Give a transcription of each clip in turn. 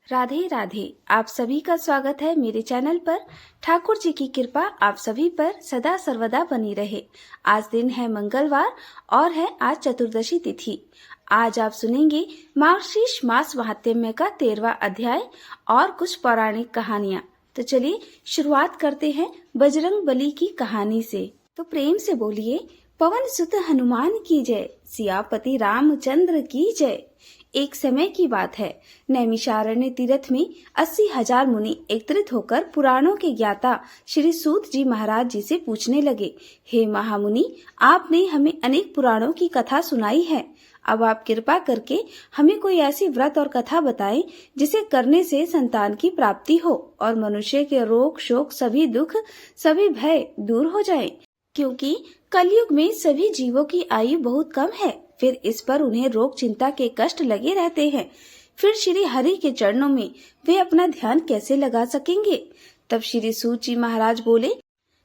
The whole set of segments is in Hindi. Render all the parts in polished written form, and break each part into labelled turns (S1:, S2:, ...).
S1: राधे राधे। आप सभी का स्वागत है मेरे चैनल पर। ठाकुर जी की कृपा आप सभी पर सदा सर्वदा बनी रहे। आज दिन है मंगलवार और है आज चतुर्दशी तिथि। आज आप सुनेंगे मार्गशीर्ष मास महात्म्य का 13वां अध्याय और कुछ पौराणिक कहानियाँ। तो चलिए शुरुआत करते हैं बजरंग बली की कहानी से। तो प्रेम से बोलिए, पवन सुत हनुमान की जय, सियापति रामचंद्र की जय। एक समय की बात है, नैमिषारण्य तीर्थ में 80,000 मुनि एकत्रित होकर पुराणों के ज्ञाता श्री सूत जी महाराज जी से पूछने लगे, हे महामुनि, आपने हमें अनेक पुराणों की कथा सुनाई है। अब आप कृपा करके हमें कोई ऐसी व्रत और कथा बताएं जिसे करने से संतान की प्राप्ति हो और मनुष्य के रोग शोक सभी दुख सभी भय दूर हो जाए, क्योंकि कलयुग में सभी जीवों की आयु बहुत कम है। फिर इस पर उन्हें रोग चिंता के कष्ट लगे रहते हैं। फिर श्री हरि के चरणों में वे अपना ध्यान कैसे लगा सकेंगे। तब श्री सूत जी महाराज बोले,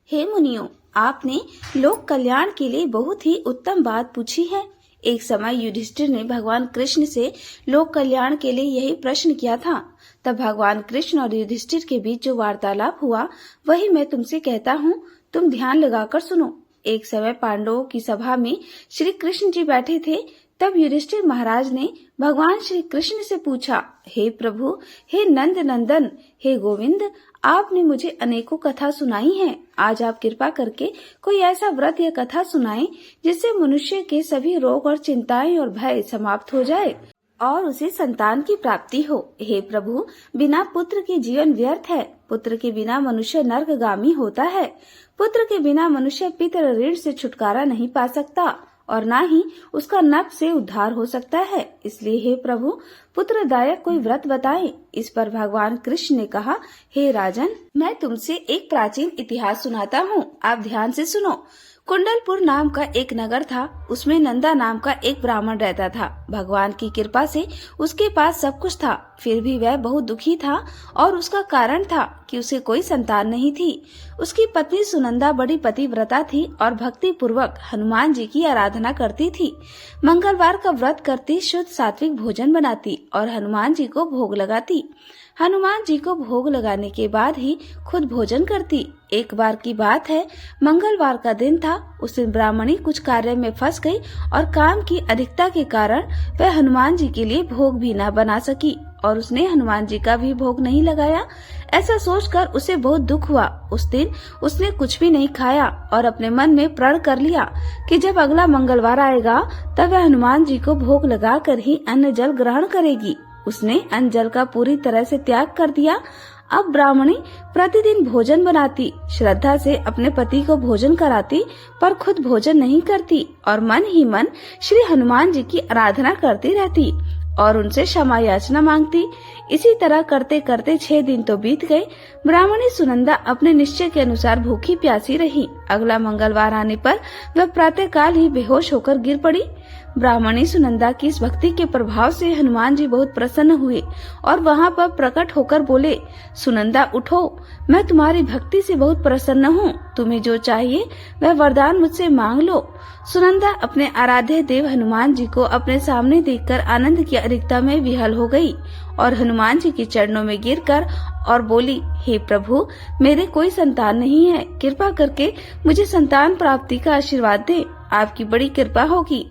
S1: हे मुनियों, आपने लोक कल्याण के लिए बहुत ही उत्तम बात पूछी है। एक समय युधिष्ठिर ने भगवान कृष्ण से लोक कल्याण के लिए यही प्रश्न किया था। तब भगवान कृष्ण और युधिष्ठिर के बीच जो वार्तालाप हुआ वही मैं तुमसे कहता हूँ, तुम ध्यान लगाकर सुनो। एक समय पांडवों की सभा में श्री कृष्ण जी बैठे थे। तब युधिष्ठिर महाराज ने भगवान श्री कृष्ण से पूछा, हे प्रभु, हे नंद नंदन, हे गोविंद, आपने मुझे अनेकों कथा सुनाई हैं। आज आप कृपा करके कोई ऐसा व्रत या कथा सुनाएं जिससे मनुष्य के सभी रोग और चिंताएं और भय समाप्त हो जाए और उसे संतान की प्राप्ति हो। हे प्रभु, बिना पुत्र के जीवन व्यर्थ है। पुत्र के बिना मनुष्य नरकगामी होता है। पुत्र के बिना मनुष्य पितृ ऋण से छुटकारा नहीं पा सकता और न ही उसका नरक से उद्धार हो सकता है। इसलिए हे प्रभु, पुत्रदायक कोई व्रत बताएं। इस पर भगवान कृष्ण ने कहा, हे राजन, मैं तुमसे एक प्राचीन इतिहास सुनाता हूँ, आप ध्यान से सुनो। कुंडलपुर नाम का एक नगर था। उसमें नंदा नाम का एक ब्राह्मण रहता था। भगवान की कृपा से उसके पास सब कुछ था, फिर भी वह बहुत दुखी था और उसका कारण था कि उसे कोई संतान नहीं थी। उसकी पत्नी सुनंदा बड़ी पतिव्रता थी और भक्ति पूर्वक हनुमान जी की आराधना करती थी। मंगलवार का व्रत करती, शुद्ध सात्विक भोजन बनाती और हनुमान जी को भोग लगाती। हनुमान जी को भोग लगाने के बाद ही खुद भोजन करती। एक बार की बात है, मंगलवार का दिन था। उस दिन ब्राह्मणी कुछ कार्य में फंस गई और काम की अधिकता के कारण वह हनुमान जी के लिए भोग भी न बना सकी और उसने हनुमान जी का भी भोग नहीं लगाया। ऐसा सोचकर उसे बहुत दुख हुआ। उस दिन उसने कुछ भी नहीं खाया और अपने मन में प्रण कर लिया कि जब अगला मंगलवार आएगा तब वह हनुमान जी को भोग लगाकर ही अन्न जल ग्रहण करेगी। उसने अन्न जल का पूरी तरह से त्याग कर दिया। अब ब्राह्मणी प्रतिदिन भोजन बनाती, श्रद्धा से अपने पति को भोजन कराती, पर खुद भोजन नहीं करती और मन ही मन श्री हनुमान जी की आराधना करती रहती और उनसे क्षमा याचना मांगती। इसी तरह करते करते 6 दिन तो बीत गए। ब्राह्मणी सुनंदा अपने निश्चय के अनुसार भूखी प्यासी रही। अगला मंगलवार आने पर वह प्रातःकाल ही बेहोश होकर गिर पड़ी। ब्राह्मणी सुनंदा की इस भक्ति के प्रभाव से हनुमान जी बहुत प्रसन्न हुए और वहां पर प्रकट होकर बोले, सुनंदा उठो, मैं तुम्हारी भक्ति से बहुत प्रसन्न हूँ। तुम्हें जो चाहिए वह वरदान मुझसे मांग लो। सुनंदा अपने आराध्य देव हनुमान जी को अपने सामने देखकर आनंद की अधिकता में विह्वल हो गई और हनुमान जी के चरणों में गिरकर और बोली, हे प्रभु, मेरे कोई संतान नहीं है, कृपा करके मुझे संतान प्राप्ति का आशीर्वाद दे, आपकी बड़ी कृपा होगी।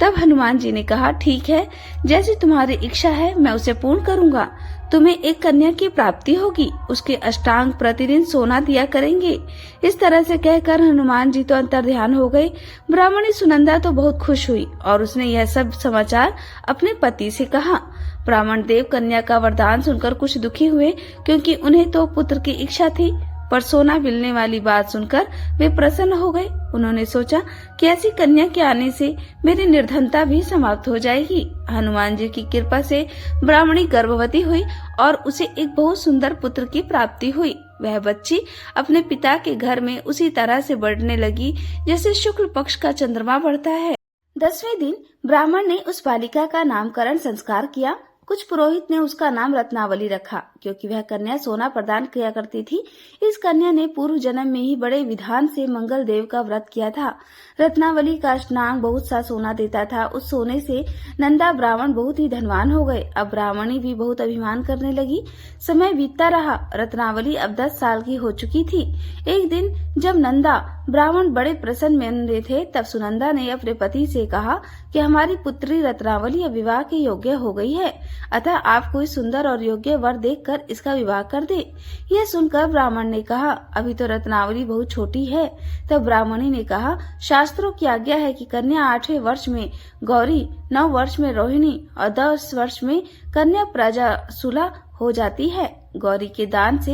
S1: तब हनुमान जी ने कहा, ठीक है, जैसी तुम्हारी इच्छा है मैं उसे पूर्ण करूंगा। तुम्हें एक कन्या की प्राप्ति होगी, उसके अष्टांग प्रतिदिन सोना दिया करेंगे। इस तरह से कहकर हनुमान जी तो अंतर्ध्यान हो गए। ब्राह्मणी सुनंदा तो बहुत खुश हुई और उसने यह सब समाचार अपने पति से कहा। ब्राह्मण देव कन्या का वरदान सुनकर कुछ दुखी हुए, क्योंकि उन्हें तो पुत्र की इच्छा थी, पर सोना मिलने वाली बात सुनकर वे प्रसन्न हो गए। उन्होंने सोचा कि ऐसी कन्या के आने से मेरी निर्धनता भी समाप्त हो जाएगी। हनुमान जी की कृपा से ब्राह्मणी गर्भवती हुई और उसे एक बहुत सुंदर पुत्र की प्राप्ति हुई। वह बच्ची अपने पिता के घर में उसी तरह से बढ़ने लगी जैसे शुक्ल पक्ष का चंद्रमा बढ़ता है। 10वें दिन ब्राह्मण ने उस बालिका का नामकरण संस्कार किया। कुछ पुरोहित ने उसका नाम रत्नावली रखा, क्योंकि वह कन्या सोना प्रदान किया करती थी। इस कन्या ने पूर्व जन्म में ही बड़े विधान से मंगल देव का व्रत किया था। रत्नावली का अष्टनाग बहुत सा सोना देता था। उस सोने से नंदा ब्राह्मण बहुत ही धनवान हो गए। अब ब्राह्मणी भी बहुत अभिमान करने लगी। समय बीतता रहा। रत्नावली अब 10 साल की हो चुकी थी। एक दिन जब नंदा ब्राह्मण बड़े प्रसन्न मन रहे थे, तब सुनंदा ने अपने पति से कहा कि हमारी पुत्री रत्नावली अब विवाह के योग्य हो गई है, अतः आप कोई सुंदर और योग्य वर देखकर इसका विवाह कर दे। यह सुनकर ब्राह्मण ने कहा, अभी तो रत्नावली बहुत छोटी है। तब ब्राह्मणी ने कहा, शास्त्रों की आज्ञा है कि कन्या 8वें वर्ष में गौरी, 9 वर्ष में रोहिणी और 10 वर्ष में कन्या प्रजासुला हो जाती है। गौरी के दान से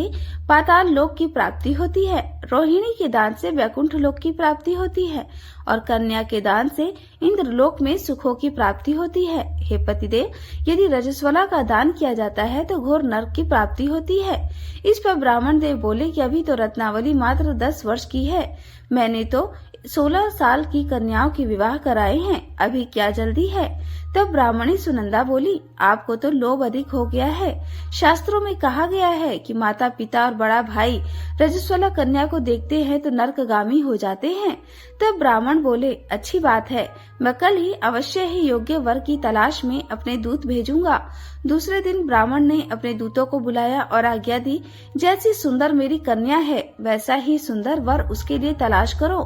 S1: पाताल लोक की प्राप्ति होती है, रोहिणी के दान से वैकुंठ लोक की प्राप्ति होती है और कन्या के दान से इंद्रलोक में सुखों की प्राप्ति होती है। हे पतिदेव, यदि रजस्वला का दान किया जाता है तो घोर नरक की प्राप्ति होती है। इस पर ब्राह्मण देव बोले कि अभी तो रत्नावली मात्र 10 वर्ष की है, मैंने तो 16 साल की कन्याओं की विवाह कराए हैं, अभी क्या जल्दी है। तब ब्राह्मणी सुनंदा बोली, आपको तो लोभ अधिक हो गया है। शास्त्रों में कहा गया है कि माता पिता और बड़ा भाई रजस्वला कन्या को देखते हैं तो नरकगामी हो जाते हैं। तब ब्राह्मण बोले, अच्छी बात है, मैं कल ही अवश्य ही योग्य वर की तलाश में अपने दूत भेजूंगा। दूसरे दिन ब्राह्मण ने अपने दूतों को बुलाया और आज्ञा दी, जैसी सुंदर मेरी कन्या है वैसा ही सुंदर वर उसके लिए तलाश करो।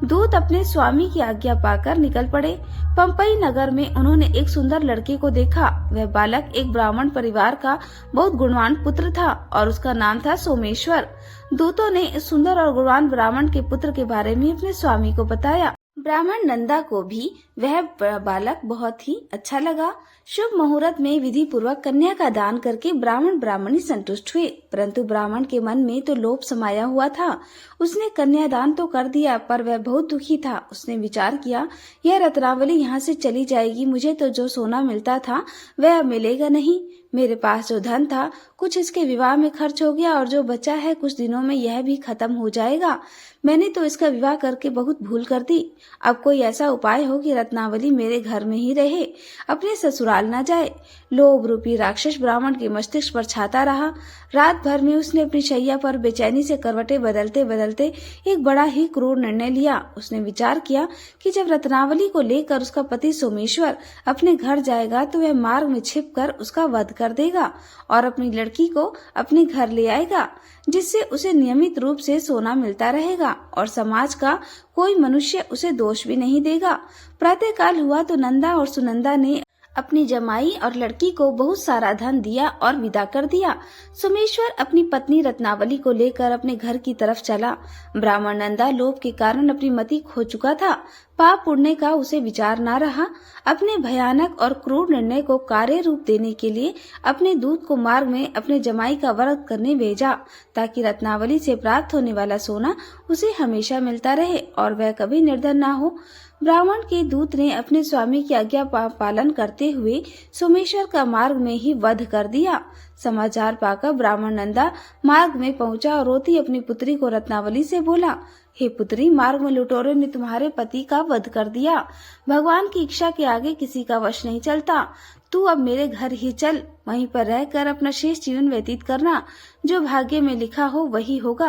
S1: दूत अपने स्वामी की आज्ञा पाकर निकल पड़े। पंपई नगर में उन्होंने एक सुंदर लड़के को देखा। वह बालक एक ब्राह्मण परिवार का बहुत गुणवान पुत्र था और उसका नाम था सोमेश्वर। दूतों ने इस सुंदर और गुणवान ब्राह्मण के पुत्र के बारे में अपने स्वामी को बताया। ब्राह्मण नंदा को भी वह बालक बहुत ही अच्छा लगा। शुभ मुहूर्त में विधि पूर्वक कन्या का दान करके ब्राह्मण ब्राह्मणी संतुष्ट हुए, परंतु ब्राह्मण के मन में तो लोभ समाया हुआ था। उसने कन्यादान तो कर दिया पर वह बहुत दुखी था। उसने विचार किया, यह रत्नावली यहाँ से चली जाएगी, मुझे तो जो सोना मिलता था वह अब मिलेगा नहीं। मेरे पास जो धन था कुछ इसके विवाह में खर्च हो गया और जो बचा है कुछ दिनों में यह भी खत्म हो जाएगा। मैंने तो इसका विवाह करके बहुत भूल कर दी। अब कोई ऐसा उपाय हो कि रत्नावली मेरे घर में ही रहे, अपने ससुराल न जाए। लोभ रूपी राक्षस ब्राह्मण के मस्तिष्क पर छाता रहा। रात भर में उसने अपनी शैया पर बेचैनी से करवटें बदलते बदलते एक बड़ा ही क्रूर निर्णय लिया। उसने विचार किया कि जब रत्नावली को लेकर उसका पति सोमेश्वर अपने घर जाएगा तो वह मार्ग में छिपकर उसका वध कर देगा और अपनी लड़की को अपने घर ले आएगा, जिससे उसे नियमित रूप से सोना मिलता रहेगा और समाज का कोई मनुष्य उसे दोष भी नहीं देगा। प्रातःकाल हुआ तो नंदा और सुनंदा ने अपनी जमाई और लड़की को बहुत सारा धन दिया और विदा कर दिया। सोमेश्वर अपनी पत्नी रत्नावली को लेकर अपने घर की तरफ चला। ब्राह्मण नंदा लोभ के कारण अपनी मति खो चुका था। पाप पुण्य का उसे विचार न रहा। अपने भयानक और क्रूर निर्णय को कार्य रूप देने के लिए अपने दूत को मार्ग में अपने जमाई का वध करने भेजा, ताकि रत्नावली से प्राप्त होने वाला सोना उसे हमेशा मिलता रहे और वह कभी निर्धन न हो। ब्राह्मण के दूत ने अपने स्वामी की आज्ञा पालन करते हुए सोमेश्वर का मार्ग में ही वध कर दिया। समाचार पाकर ब्राह्मण नंदा मार्ग में पहुंचा और रोती अपनी पुत्री को रत्नावली से बोला, हे पुत्री, मार्ग में लुटेरों ने तुम्हारे पति का वध कर दिया। भगवान की इच्छा के आगे किसी का वश नहीं चलता। तू अब मेरे घर ही चल, वहीं पर रहकर अपना शेष जीवन व्यतीत करना। जो भाग्य में लिखा हो वही होगा।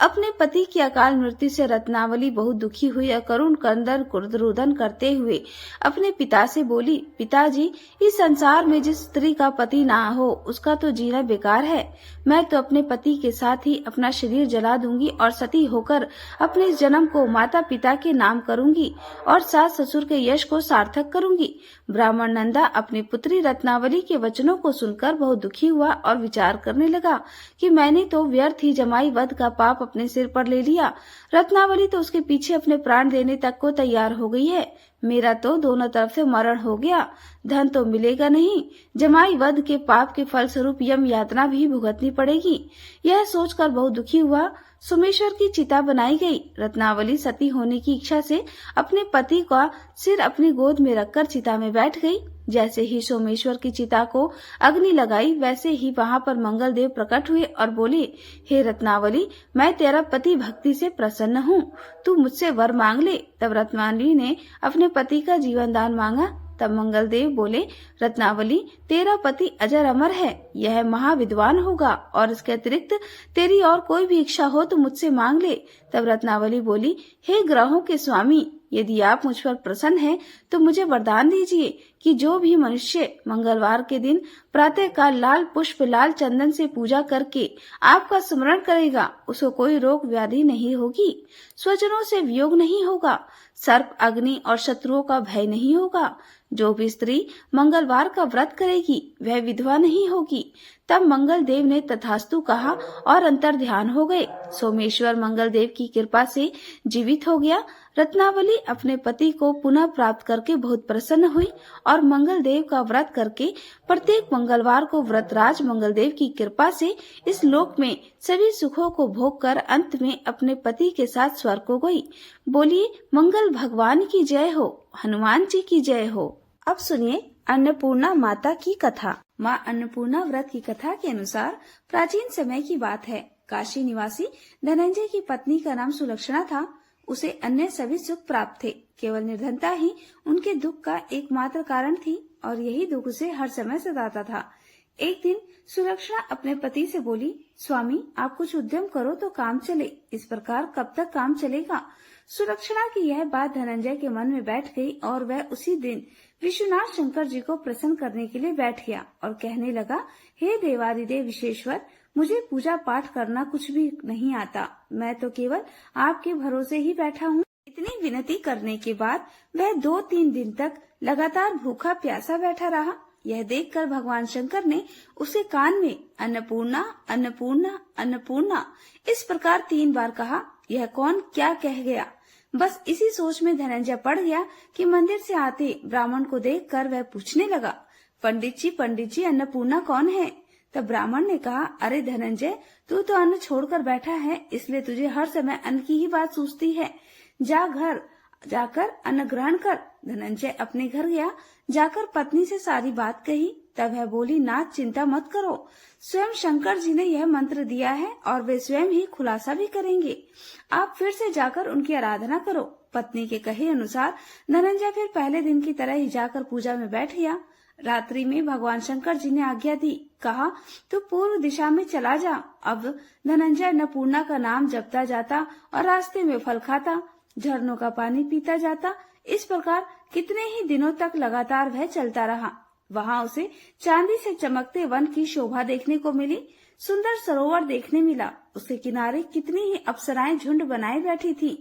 S1: अपने पति की अकाल मृत्यु से रत्नावली बहुत दुखी हुई और करुण कंदन रुदन करते हुए अपने पिता से बोली, पिताजी, इस संसार में जिस स्त्री का पति ना हो उसका तो जीना बेकार है। मैं तो अपने पति के साथ ही अपना शरीर जला दूंगी और सती होकर अपने इस जन्म को माता पिता के नाम करूंगी और सास ससुर के यश को सार्थक करूंगी। ब्राह्मण नंदा अपनी पुत्री रत्नावली के वचनों को सुनकर बहुत दुखी हुआ और विचार करने लगा कि मैंने तो व्यर्थ ही जमाई वध का पाप अपने सिर पर ले लिया। रत्नावली तो उसके पीछे अपने प्राण देने तक को तैयार हो गई है। मेरा तो दोनों तरफ से मरण हो गया, धन तो मिलेगा नहीं, जमाई वध के पाप के फल स्वरूप यम यातना भी भुगतनी पड़ेगी। यह सोचकर बहुत दुखी हुआ। सोमेश्वर की चिता बनाई गई। रत्नावली सती होने की इच्छा से अपने पति का सिर अपनी गोद में रखकर चिता में बैठ गई। जैसे ही सोमेश्वर की चिता को अग्नि लगाई वैसे ही वहां पर मंगल देव प्रकट हुए और बोले, हे रत्नावली, मैं तेरा पति भक्ति से प्रसन्न हूँ, तू मुझसे वर मांग ले। तब रत्नावली ने अपने पति का जीवन दान मांगा। तब मंगल देव बोले, रत्नावली, तेरा पति अजर अमर है, यह महाविद्वान होगा और इसके अतिरिक्त तेरी और कोई भी इच्छा हो तो मुझसे मांग ले। तब रत्नावली बोली, हे ग्रहों के स्वामी, यदि आप मुझ पर प्रसन्न हैं तो मुझे वरदान दीजिए कि जो भी मनुष्य मंगलवार के दिन प्रातः काल लाल पुष्प लाल चंदन से पूजा करके आपका स्मरण करेगा, उसको कोई रोग व्याधि नहीं होगी, स्वजनों से वियोग नहीं होगा, सर्प अग्नि और शत्रुओं का भय नहीं होगा। जो भी स्त्री मंगलवार का व्रत करेगी वह विधवा नहीं होगी। तब मंगल देव ने तथास्तु कहा और अंतर ध्यान हो गए। सोमेश्वर मंगल देव की कृपा से जीवित हो गया। रत्नावली अपने पति को पुनः प्राप्त करके बहुत प्रसन्न हुई और मंगल देव का व्रत करके प्रत्येक मंगलवार को व्रतराज मंगल देव की कृपा से इस लोक में सभी सुखों को भोग कर अंत में अपने पति के साथ स्वर्ग को गई। बोलिए मंगल भगवान की जय हो, हनुमान जी की जय हो। अब सुनिए अन्नपूर्णा माता की कथा। माँ अन्नपूर्णा व्रत की कथा के अनुसार प्राचीन समय की बात है। काशी निवासी धनंजय की पत्नी का नाम सुलक्षणा था। उसे अन्य सभी सुख प्राप्त थे, केवल निर्धनता ही उनके दुख का एकमात्र कारण थी और यही दुख उसे हर समय सताता था। एक दिन सुलक्षणा अपने पति से बोली, स्वामी आप कुछ उद्यम करो तो काम चले, इस प्रकार कब तक काम चलेगा। सुलक्षणा की यह बात धनंजय के मन में बैठ गई और वह उसी दिन विश्वनाथ शंकर जी को प्रसन्न करने के लिए बैठ गया और कहने लगा, हे देवादिदेव विश्वेश्वर, मुझे पूजा पाठ करना कुछ भी नहीं आता, मैं तो केवल आपके भरोसे ही बैठा हूँ। इतनी विनती करने के बाद वह 2-3 दिन तक लगातार भूखा प्यासा बैठा रहा। यह देखकर भगवान शंकर ने उसे कान में अन्नपूर्णा अन्नपूर्णा अन्नपूर्णा इस प्रकार 3 बार कहा। यह कौन क्या कह गया। बस इसी सोच में धनंजय पड़ गया कि मंदिर से आते ब्राह्मण को देखकर वह पूछने लगा, पंडित जी अन्नपूर्णा कौन है। तब ब्राह्मण ने कहा, अरे धनंजय, तू तो अन्न छोड़कर बैठा है, इसलिए तुझे हर समय अन्न की ही बात सूझती है। जा घर जाकर अन्न ग्रहण कर। धनंजय अपने घर गया। जाकर पत्नी से सारी बात कही। तब वह बोली, नाथ चिंता मत करो, स्वयं शंकर जी ने यह मंत्र दिया है और वे स्वयं ही खुलासा भी करेंगे। आप फिर से जाकर उनकी आराधना करो। पत्नी के कहे अनुसार धनंजय फिर पहले दिन की तरह ही जाकर पूजा में बैठ गया। रात्रि में भगवान शंकर जी ने आज्ञा दी, कहा तू पूर्व दिशा में चला जा। अब धनंजय अन्नपूर्णा का नाम जपता जाता और रास्ते में फल खाता, झरनों का पानी पीता जाता। इस प्रकार कितने ही दिनों तक लगातार वह चलता रहा। वहाँ उसे चांदी से चमकते वन की शोभा देखने को मिली, सुंदर सरोवर देखने मिला। उसके किनारे कितनी ही अप्सराएं झुंड बनाए बैठी थी।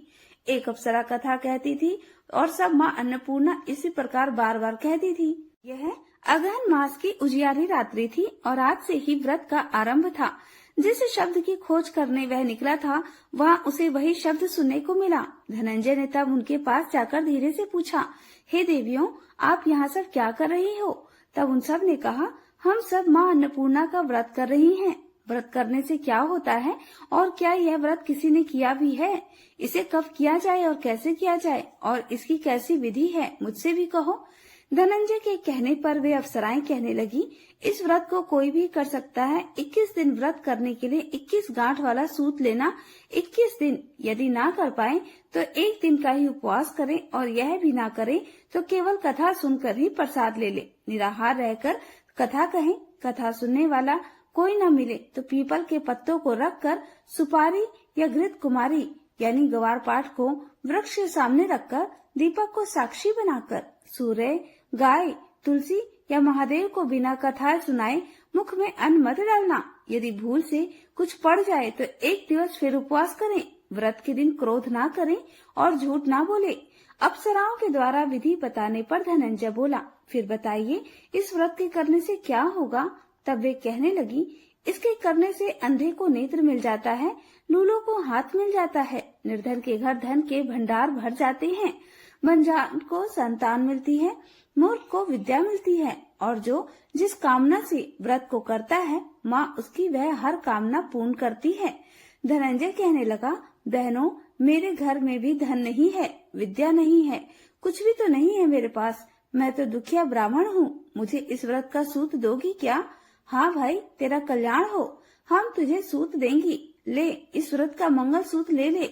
S1: एक अप्सरा कथा कहती थी और सब माँ अन्नपूर्णा इसी प्रकार बार बार कहती थी। यह अगहन मास की उजियारी रात्रि थी और आज से ही व्रत का आरंभ था। जिस शब्द की खोज करने वह निकला था, वहाँ उसे वही शब्द सुनने को मिला। धनंजय ने तब उनके पास जाकर धीरे से पूछा, हे देवियों, आप यहाँ सब क्या कर रही हो। तब उन सब ने कहा, हम सब माँ अन्नपूर्णा का व्रत कर रही हैं। व्रत करने से क्या होता है और क्या यह व्रत किसी ने किया भी है, इसे कब किया जाए और कैसे किया जाए और इसकी कैसी विधि है, मुझसे भी कहो। धनंजय के कहने पर वे अप्सराएं कहने लगी, इस व्रत को कोई भी कर सकता है। 21 दिन व्रत करने के लिए 21 गांठ वाला सूत लेना। 21 दिन यदि ना कर पाए तो 1 दिन का ही उपवास करें और यह भी ना करें तो केवल कथा सुनकर ही प्रसाद ले ले। निराहार रहकर कथा कहें। कथा सुनने वाला कोई न मिले तो पीपल के पत्तों को रखकर सुपारी या घृत कुमारी यानी गवार पाठ को वृक्ष के सामने रखकर दीपक को साक्षी बनाकर सूर्य, गाय, तुलसी या महादेव को बिना कथा सुनाए मुख में अन्न मत डालना। यदि भूल से कुछ पड़ जाए तो 1 दिवस फिर उपवास करें। व्रत के दिन क्रोध ना करें और झूठ ना बोले। अप्सराओं के द्वारा विधि बताने पर धनंजय बोला, फिर बताइए इस व्रत के करने से क्या होगा। तब वे कहने लगी, इसके करने से अंधे को नेत्र मिल जाता है, लूलों को हाथ मिल जाता है, निर्धन के घर धन के भंडार भर जाते हैं, बंजान को संतान मिलती है, मूर्ख को विद्या मिलती है और जो जिस कामना से व्रत को करता है माँ उसकी वह हर कामना पूर्ण करती है। धनंजय कहने लगा, बहनों, मेरे घर में भी धन नहीं है, विद्या नहीं है, कुछ भी तो नहीं है मेरे पास। मैं तो दुखिया ब्राह्मण हूँ, मुझे इस व्रत का सूत दोगी क्या। हाँ भाई, तेरा कल्याण हो, हम तुझे सूत देंगी, ले इस व्रत का मंगल सूत ले ले।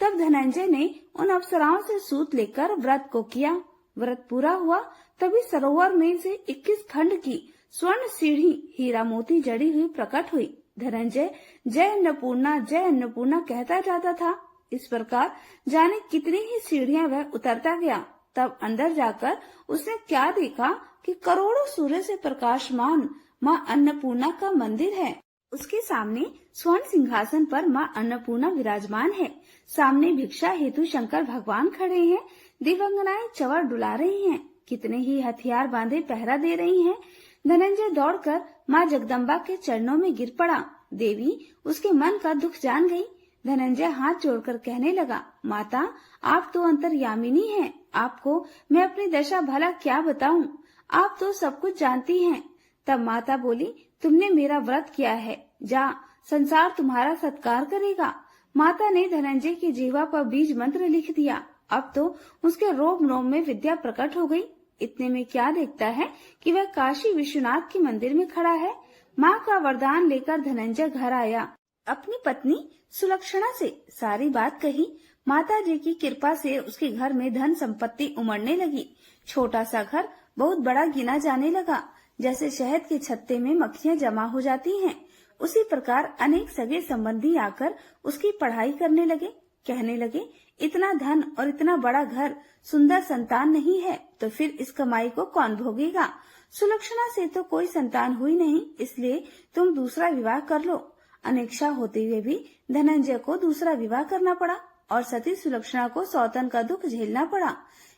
S1: तब धनंजय ने उन अप्सराओं से सूत लेकर व्रत को किया। व्रत पूरा हुआ तभी सरोवर में से 21 खंड की स्वर्ण सीढ़ी हीरा मोती जड़ी हुई प्रकट हुई। धनंजय जय अन्नपूर्णा कहता जाता था। इस प्रकार जाने कितनी ही सीढ़ियां वह उतरता गया। तब अंदर जाकर उसने क्या देखा कि करोड़ों सूर्य से प्रकाशमान माँ अन्नपूर्णा का मंदिर है। उसके सामने स्वर्ण सिंहासन पर माँ अन्नपूर्णा विराजमान है। सामने भिक्षा हेतु शंकर भगवान खड़े हैं। दिव्यांगनाएं चवर डुला रही हैं। कितने ही हथियार बांधे पहरा दे रही हैं। धनंजय दौड़कर माँ जगदम्बा के चरणों में गिर पड़ा। देवी उसके मन का दुख जान गई। धनंजय हाथ जोड़कर कहने लगा, माता आप तो अंतर्यामिनी हैं। आपको मैं अपनी दशा भला क्या बताऊं? आप तो सब कुछ जानती हैं। तब माता बोली, तुमने मेरा व्रत किया है, जा संसार तुम्हारा सत्कार करेगा। माता ने धनंजय की जीवा पर बीज मंत्र लिख दिया। अब तो उसके रोम रोम में विद्या प्रकट हो गई। इतने में क्या देखता है कि वह काशी विश्वनाथ के मंदिर में खड़ा है। माँ का वरदान लेकर धनंजय घर आया। अपनी पत्नी सुलक्षणा से सारी बात कही। माता जी की कृपा से उसके घर में धन संपत्ति उमड़ने लगी। छोटा सा घर बहुत बड़ा गिना जाने लगा। जैसे शहद के छत्ते में मक्खियां जमा हो जाती हैं, उसी प्रकार अनेक सगे संबंधी आकर उसकी पढ़ाई करने लगे। कहने लगे, इतना धन और इतना बड़ा घर, सुंदर संतान नहीं है तो फिर इस कमाई को कौन भोगेगा? सुलक्षणा से तो कोई संतान हुई नहीं, इसलिए तुम दूसरा विवाह कर लो। अनेक्षा होते हुए भी धनंजय को दूसरा विवाह करना पड़ा और सती सुलक्षणा को सौतन का दुख झेलना पड़ा।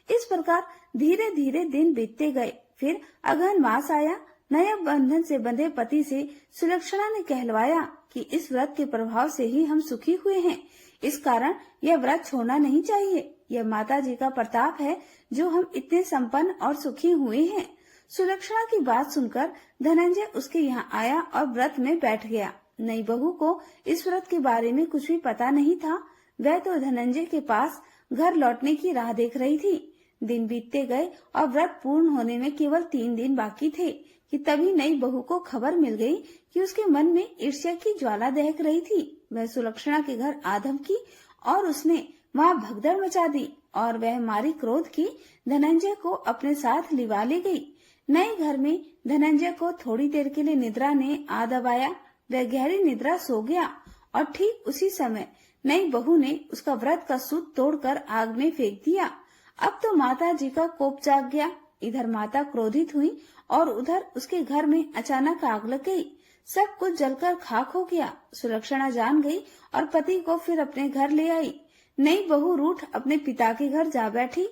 S1: इस प्रकार धीरे धीरे दिन बीतते गए। फिर अगहन मास आया। नए बंधन से बंधे पति से सुलक्षणा ने कहलवाया कि इस व्रत के प्रभाव से ही हम सुखी हुए हैं। इस कारण यह व्रत छोड़ना नहीं चाहिए। यह माता जी का प्रताप है जो हम इतने संपन्न और सुखी हुए हैं। सुलक्षणा की बात सुनकर धनंजय उसके यहाँ आया और व्रत में बैठ गया। नई बहू को इस व्रत के बारे में कुछ भी पता नहीं था। वह तो धनंजय के पास घर लौटने की राह देख रही थी। दिन बीतते गए और व्रत पूर्ण होने में केवल 3 दिन बाकी थे कि तभी नई बहू को खबर मिल गई कि उसके मन में ईर्ष्या की ज्वाला दहक रही थी। वह सुलक्षणा के घर आधम की और उसने वहाँ भगदड़ मचा दी और वह मारी क्रोध की धनंजय को अपने साथ लिवा ले गई। नए घर में धनंजय को थोड़ी देर के लिए निद्रा ने आ दबाया। वह गहरी निद्रा सो गया और ठीक उसी समय नई बहू ने उसका व्रत का सूत तोड़कर आग में फेंक दिया। अब तो माता जी का कोप जाग गया। इधर माता क्रोधित हुई और उधर उसके घर में अचानक आग लग गई। सब कुछ जलकर खाक हो गया। सुलक्षणा जान गई और पति को फिर अपने घर ले आई। नई बहू रूठ अपने पिता के घर जा बैठी।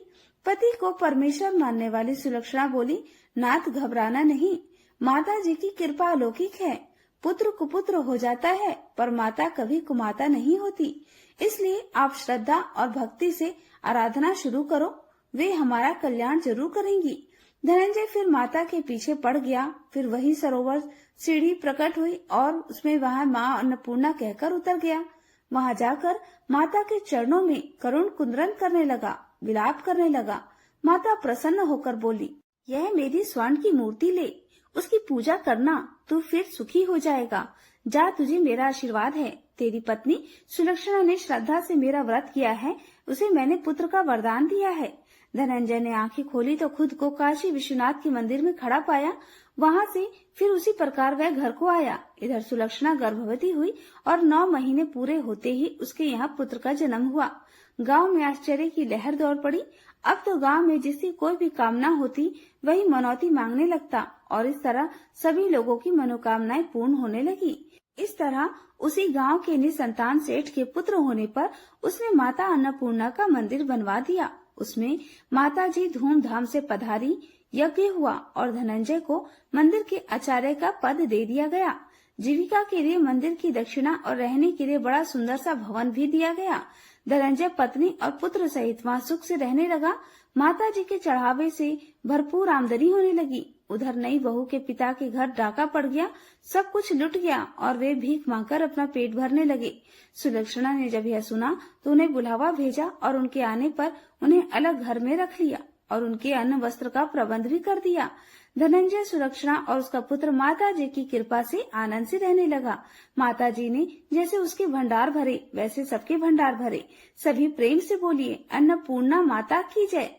S1: पति को परमेश्वर मानने वाली सुलक्षणा बोली, नाथ घबराना नहीं, माता जी की कृपा अलौकिक है। पुत्र कुपुत्र हो जाता है पर माता कभी कुमाता नहीं होती। इसलिए आप श्रद्धा और भक्ति से आराधना शुरू करो, वे हमारा कल्याण जरूर करेंगी। धनंजय फिर माता के पीछे पड़ गया। फिर वही सरोवर सीढ़ी प्रकट हुई और उसमें वहाँ माँ अन्नपूर्णा कहकर उतर गया। वहाँ जाकर माता के चरणों में करुण कुंद्रन करने लगा, विलाप करने लगा। माता प्रसन्न होकर बोली, यह मेरी स्वर्ण की मूर्ति ले, उसकी पूजा करना, तू फिर सुखी हो जाएगा। जा, तुझे मेरा आशीर्वाद है। तेरी पत्नी सुलक्षणा ने श्रद्धा से मेरा व्रत किया है, उसे मैंने पुत्र का वरदान दिया है। धनंजय ने आंखें खोली तो खुद को काशी विश्वनाथ के मंदिर में खड़ा पाया। वहाँ से फिर उसी प्रकार वह घर को आया। इधर सुलक्षणा गर्भवती हुई और 9 महीने पूरे होते ही उसके यहाँ पुत्र का जन्म हुआ। गांव में आश्चर्य की लहर दौड़ पड़ी। अब तो गांव में जिसकी कोई भी कामना होती वही मनौती मांगने लगता और इस तरह सभी लोगों की मनोकामनाएं पूर्ण होने लगी। इस तरह उसी गांव के निसंतान सेठ के पुत्र होने पर उसने माता अन्नपूर्णा का मंदिर बनवा दिया। उसमें माता जी धूमधाम से पधारी, यज्ञ हुआ और धनंजय को मंदिर के आचार्य का पद दे दिया गया। जीविका के लिए मंदिर की दक्षिणा और रहने के लिए बड़ा सुंदर सा भवन भी दिया गया। धनंजय पत्नी और पुत्र सहित वहाँ सुख से रहने लगा। माता जी के चढ़ावे से भरपूर आमदनी होने लगी। उधर नई बहू के पिता के घर डाका पड़ गया, सब कुछ लुट गया और वे भीख मांगकर अपना पेट भरने लगे। सुलक्षणा ने जब यह सुना तो उन्हें बुलावा भेजा और उनके आने पर उन्हें अलग घर में रख लिया और उनके अन्न वस्त्र का प्रबंध भी कर दिया। धनंजय, सुलक्षणा और उसका पुत्र माता जी की कृपा से आनंद से रहने लगा। माता जी ने जैसे उसके भंडार भरे वैसे सबके भंडार भरे। सभी प्रेम से बोलिए, अन्नपूर्णा माता की जय।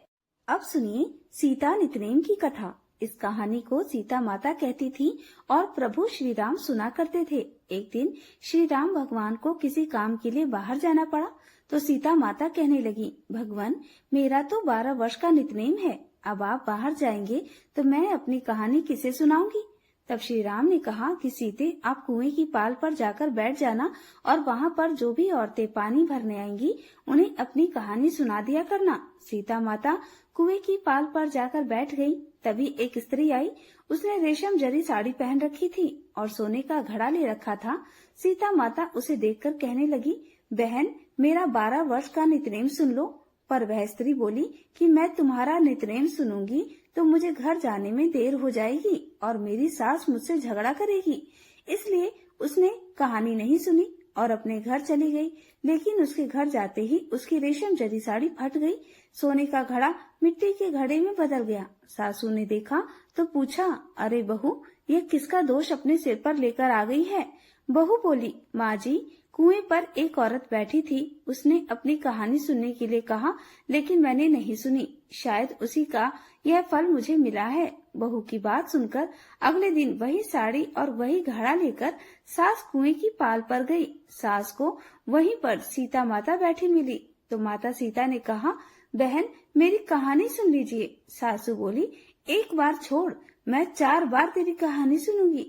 S1: अब सुनिए सीता नितनेम की कथा। इस कहानी को सीता माता कहती थी और प्रभु श्री राम सुना करते थे। एक दिन श्री राम भगवान को किसी काम के लिए बाहर जाना पड़ा तो सीता माता कहने लगी, भगवान मेरा तो 12 वर्ष का नितनेम है, अब आप बाहर जाएंगे तो मैं अपनी कहानी किसे सुनाऊंगी। तब श्री राम ने कहा कि सीते आप कुएं की पाल पर जाकर बैठ जाना और वहाँ पर जो भी औरतें पानी भरने आएंगी उन्हें अपनी कहानी सुना दिया करना। सीता माता कुएं की पाल पर जाकर बैठ गई। तभी एक स्त्री आई, उसने रेशम जरी साड़ी पहन रखी थी और सोने का घड़ा ले रखा था। सीता माता उसे देखकर कहने लगी, बहन मेरा 12 वर्ष का नितनेम सुन लो। पर वह स्त्री बोली कि मैं तुम्हारा नितनेम सुनूंगी तो मुझे घर जाने में देर हो जाएगी और मेरी सास मुझसे झगड़ा करेगी, इसलिए उसने कहानी नहीं सुनी और अपने घर चली गई। लेकिन उसके घर जाते ही उसकी रेशम जरी साड़ी फट गई, सोने का घड़ा मिट्टी के घड़े में बदल गया। सासू ने देखा तो पूछा, अरे बहू ये किसका दोष अपने सिर पर लेकर आ गई है। बहू बोली, माँ जी कुएं पर एक औरत बैठी थी, उसने अपनी कहानी सुनने के लिए कहा लेकिन मैंने नहीं सुनी, शायद उसी का यह फल मुझे मिला है। बहू की बात सुनकर अगले दिन वही साड़ी और वही घड़ा लेकर सास कुएं की पाल पर गई। सास को वहीं पर सीता माता बैठी मिली तो माता सीता ने कहा, बहन मेरी कहानी सुन लीजिए। सासू बोली, एक बार छोड़, मैं 4 बार तेरी कहानी सुनूंगी।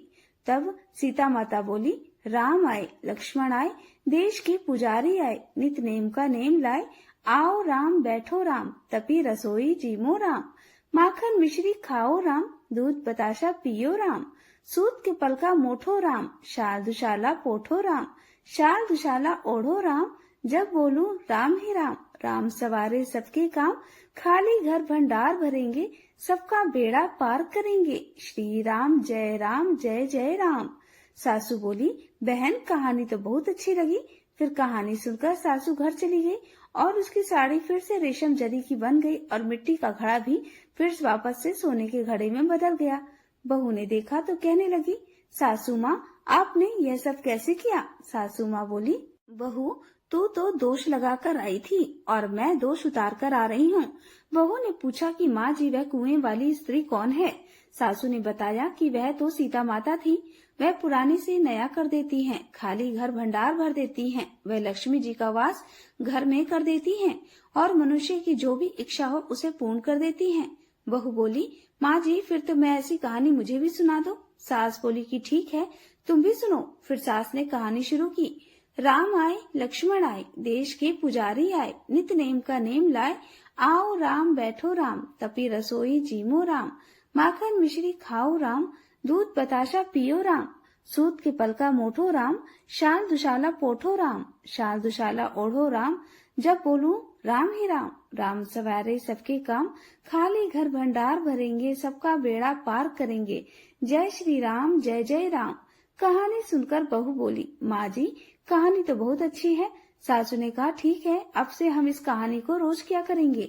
S1: तब सीता माता बोली, राम आए लक्ष्मण आए देश के पुजारी आए, नित नेम का नेम लाए, आओ राम बैठो राम, तपी रसोई जीमो राम, माखन मिश्री खाओ राम, दूध बताशा पियो राम, सूत के पलका मोठो राम, शाल दुशाला पोठो राम, शाल दुशाला ओढ़ो राम, जब बोलूं राम ही राम, राम सवारे सबके काम, खाली घर भंडार भरेंगे, सबका बेड़ा पार करेंगे, श्री राम जय जय राम। सासू बोली, बहन कहानी तो बहुत अच्छी लगी। फिर कहानी सुनकर सासू घर चली गई और उसकी साड़ी फिर से रेशम जरी की बन गई और मिट्टी का घड़ा भी फिर वापस से सोने के घड़े में बदल गया। बहू ने देखा तो कहने लगी, सासू माँ आपने यह सब कैसे किया। सासू माँ बोली, बहू तू तो दोष लगाकर आई थी और मैं दोष उतार कर आ रही हूँ। बहू ने पूछा कि माँ जी वह कुएं वाली स्त्री कौन है। सासू ने बताया कि वह तो सीता माता थी, वह पुरानी से नया कर देती हैं, खाली घर भंडार भर देती हैं, वह लक्ष्मी जी का वास घर में कर देती हैं और मनुष्य की जो भी इच्छा हो उसे पूर्ण कर देती हैं। बहू बोली, माँ जी फिर तो मैं ऐसी कहानी मुझे भी सुना दो। सास बोली कि ठीक है तुम भी सुनो। फिर सास ने कहानी शुरू की, राम आए लक्ष्मण आए देश के पुजारी आए, नित नेम का नेम लाए, आओ राम बैठो राम, तपी रसोई जीमो राम, माखन मिश्री खाओ राम, दूध बताशा पियो राम, सूत के पलका मोठो राम, शाल दुशाला पोठो राम, शाल दुशाला ओढ़ो राम, जब बोलूं राम ही राम, राम सवारे सबके काम, खाली घर भंडार भरेंगे, सबका बेड़ा पार करेंगे, जय श्री राम जय राम। कहानी सुनकर बहू बोली, माँ जी कहानी तो बहुत अच्छी है। सासू ने कहा, ठीक है अब से हम इस कहानी को रोज किया करेंगे।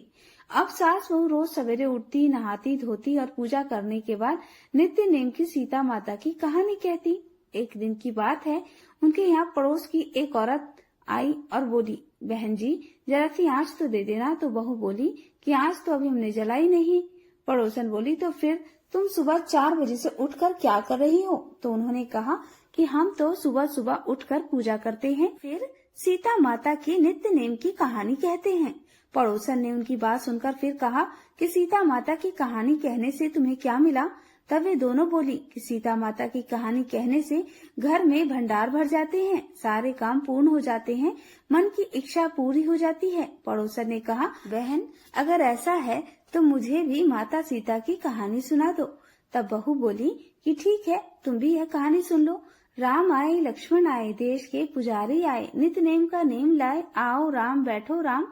S1: अब सास बहू रोज सवेरे उठती, नहाती धोती और पूजा करने के बाद नित्य नेम की सीता माता की कहानी कहती। एक दिन की बात है, उनके यहाँ पड़ोस की एक औरत आई और बोली, बहन जी जरा सी आँच तो दे देना। तो बहू बोली कि आँच तो अभी हमने जलाई नहीं। पड़ोसन बोली, तो फिर तुम सुबह 4 बजे से उठकर क्या कर रही हो। तो उन्होंने कहा कि हम तो सुबह सुबह उठकर पूजा करते हैं, फिर सीता माता की नित्य नेम की कहानी कहते हैं। पड़ोसन ने उनकी बात सुनकर फिर कहा कि सीता माता की कहानी कहने से तुम्हें क्या मिला। तब वे दोनों बोली कि सीता माता की कहानी कहने से घर में भंडार भर जाते हैं, सारे काम पूर्ण हो जाते हैं, मन की इच्छा पूरी हो जाती है। पड़ोसन ने कहा, बहन अगर ऐसा है तो मुझे भी माता सीता की कहानी सुना दो। तब बहू बोली कि ठीक है तुम भी यह कहानी सुन लो। राम आए लक्ष्मण आए देश के पुजारी आए, नित नेम का नेम लाए, आओ राम बैठो राम,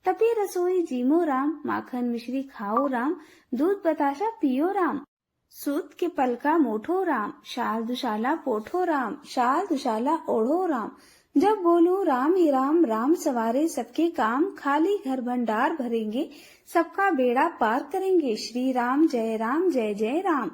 S1: तपी रसोई जीमो राम, माखन मिश्री खाओ राम, दूध बताशा पियो राम, सूत के पलका मोठो राम, शाल दुशाला पोठो राम, शाल दुशाला ओढ़ो राम, जब बोलूं राम ही राम, राम सवारे सबके काम, खाली घर भंडार भरेंगे, सबका बेड़ा पार करेंगे, श्री राम जय राम।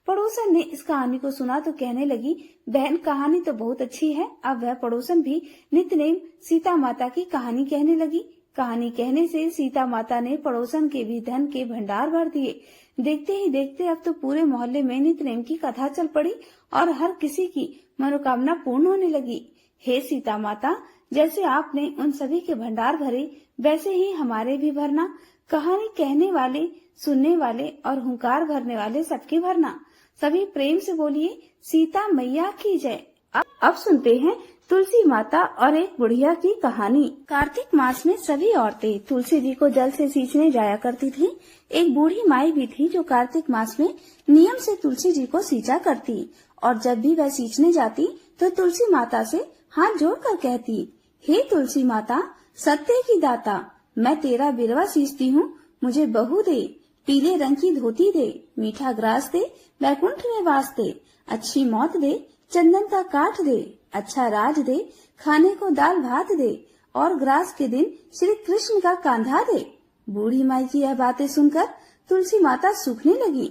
S1: पड़ोसन ने इस कहानी को सुना तो कहने लगी, बहन कहानी तो बहुत अच्छी है। अब वह पड़ोसन भी नित नेम सीता माता की कहानी कहने लगी। कहानी कहने से सीता माता ने पड़ोसन के भी धन के भंडार भर दिए। देखते ही देखते अब तो पूरे मोहल्ले में नित्य की कथा चल पड़ी और हर किसी की मनोकामना पूर्ण होने लगी। हे सीता माता, जैसे आपने उन सभी के भंडार भरे, वैसे ही हमारे भी भरना। कहानी कहने वाले, सुनने वाले और हुंकार भरने वाले सबके भरना। सभी प्रेम से बोलिए सीता मैया की जय। अब सुनते हैं तुलसी माता और एक बुढ़िया की कहानी। कार्तिक मास में सभी औरतें तुलसी जी को जल से सींचने जाया करती थी। एक बूढ़ी माई भी थी जो कार्तिक मास में नियम से तुलसी जी को सींचा करती, और जब भी वह सींचने जाती तो तुलसी माता से हाथ जोड़कर कहती, हे तुलसी माता, सत्य की दाता, मैं तेरा बिरवा सींचती हूँ, मुझे बहू दे, पीले रंग की धोती दे, मीठा ग्रास दे, बैकुंठ में वास दे, अच्छी मौत दे, चंदन का काठ दे, अच्छा राज दे, खाने को दाल भात दे, और ग्रास के दिन श्री कृष्ण का कांधा दे। बूढ़ी माई की यह बातें सुनकर तुलसी माता सूखने लगी।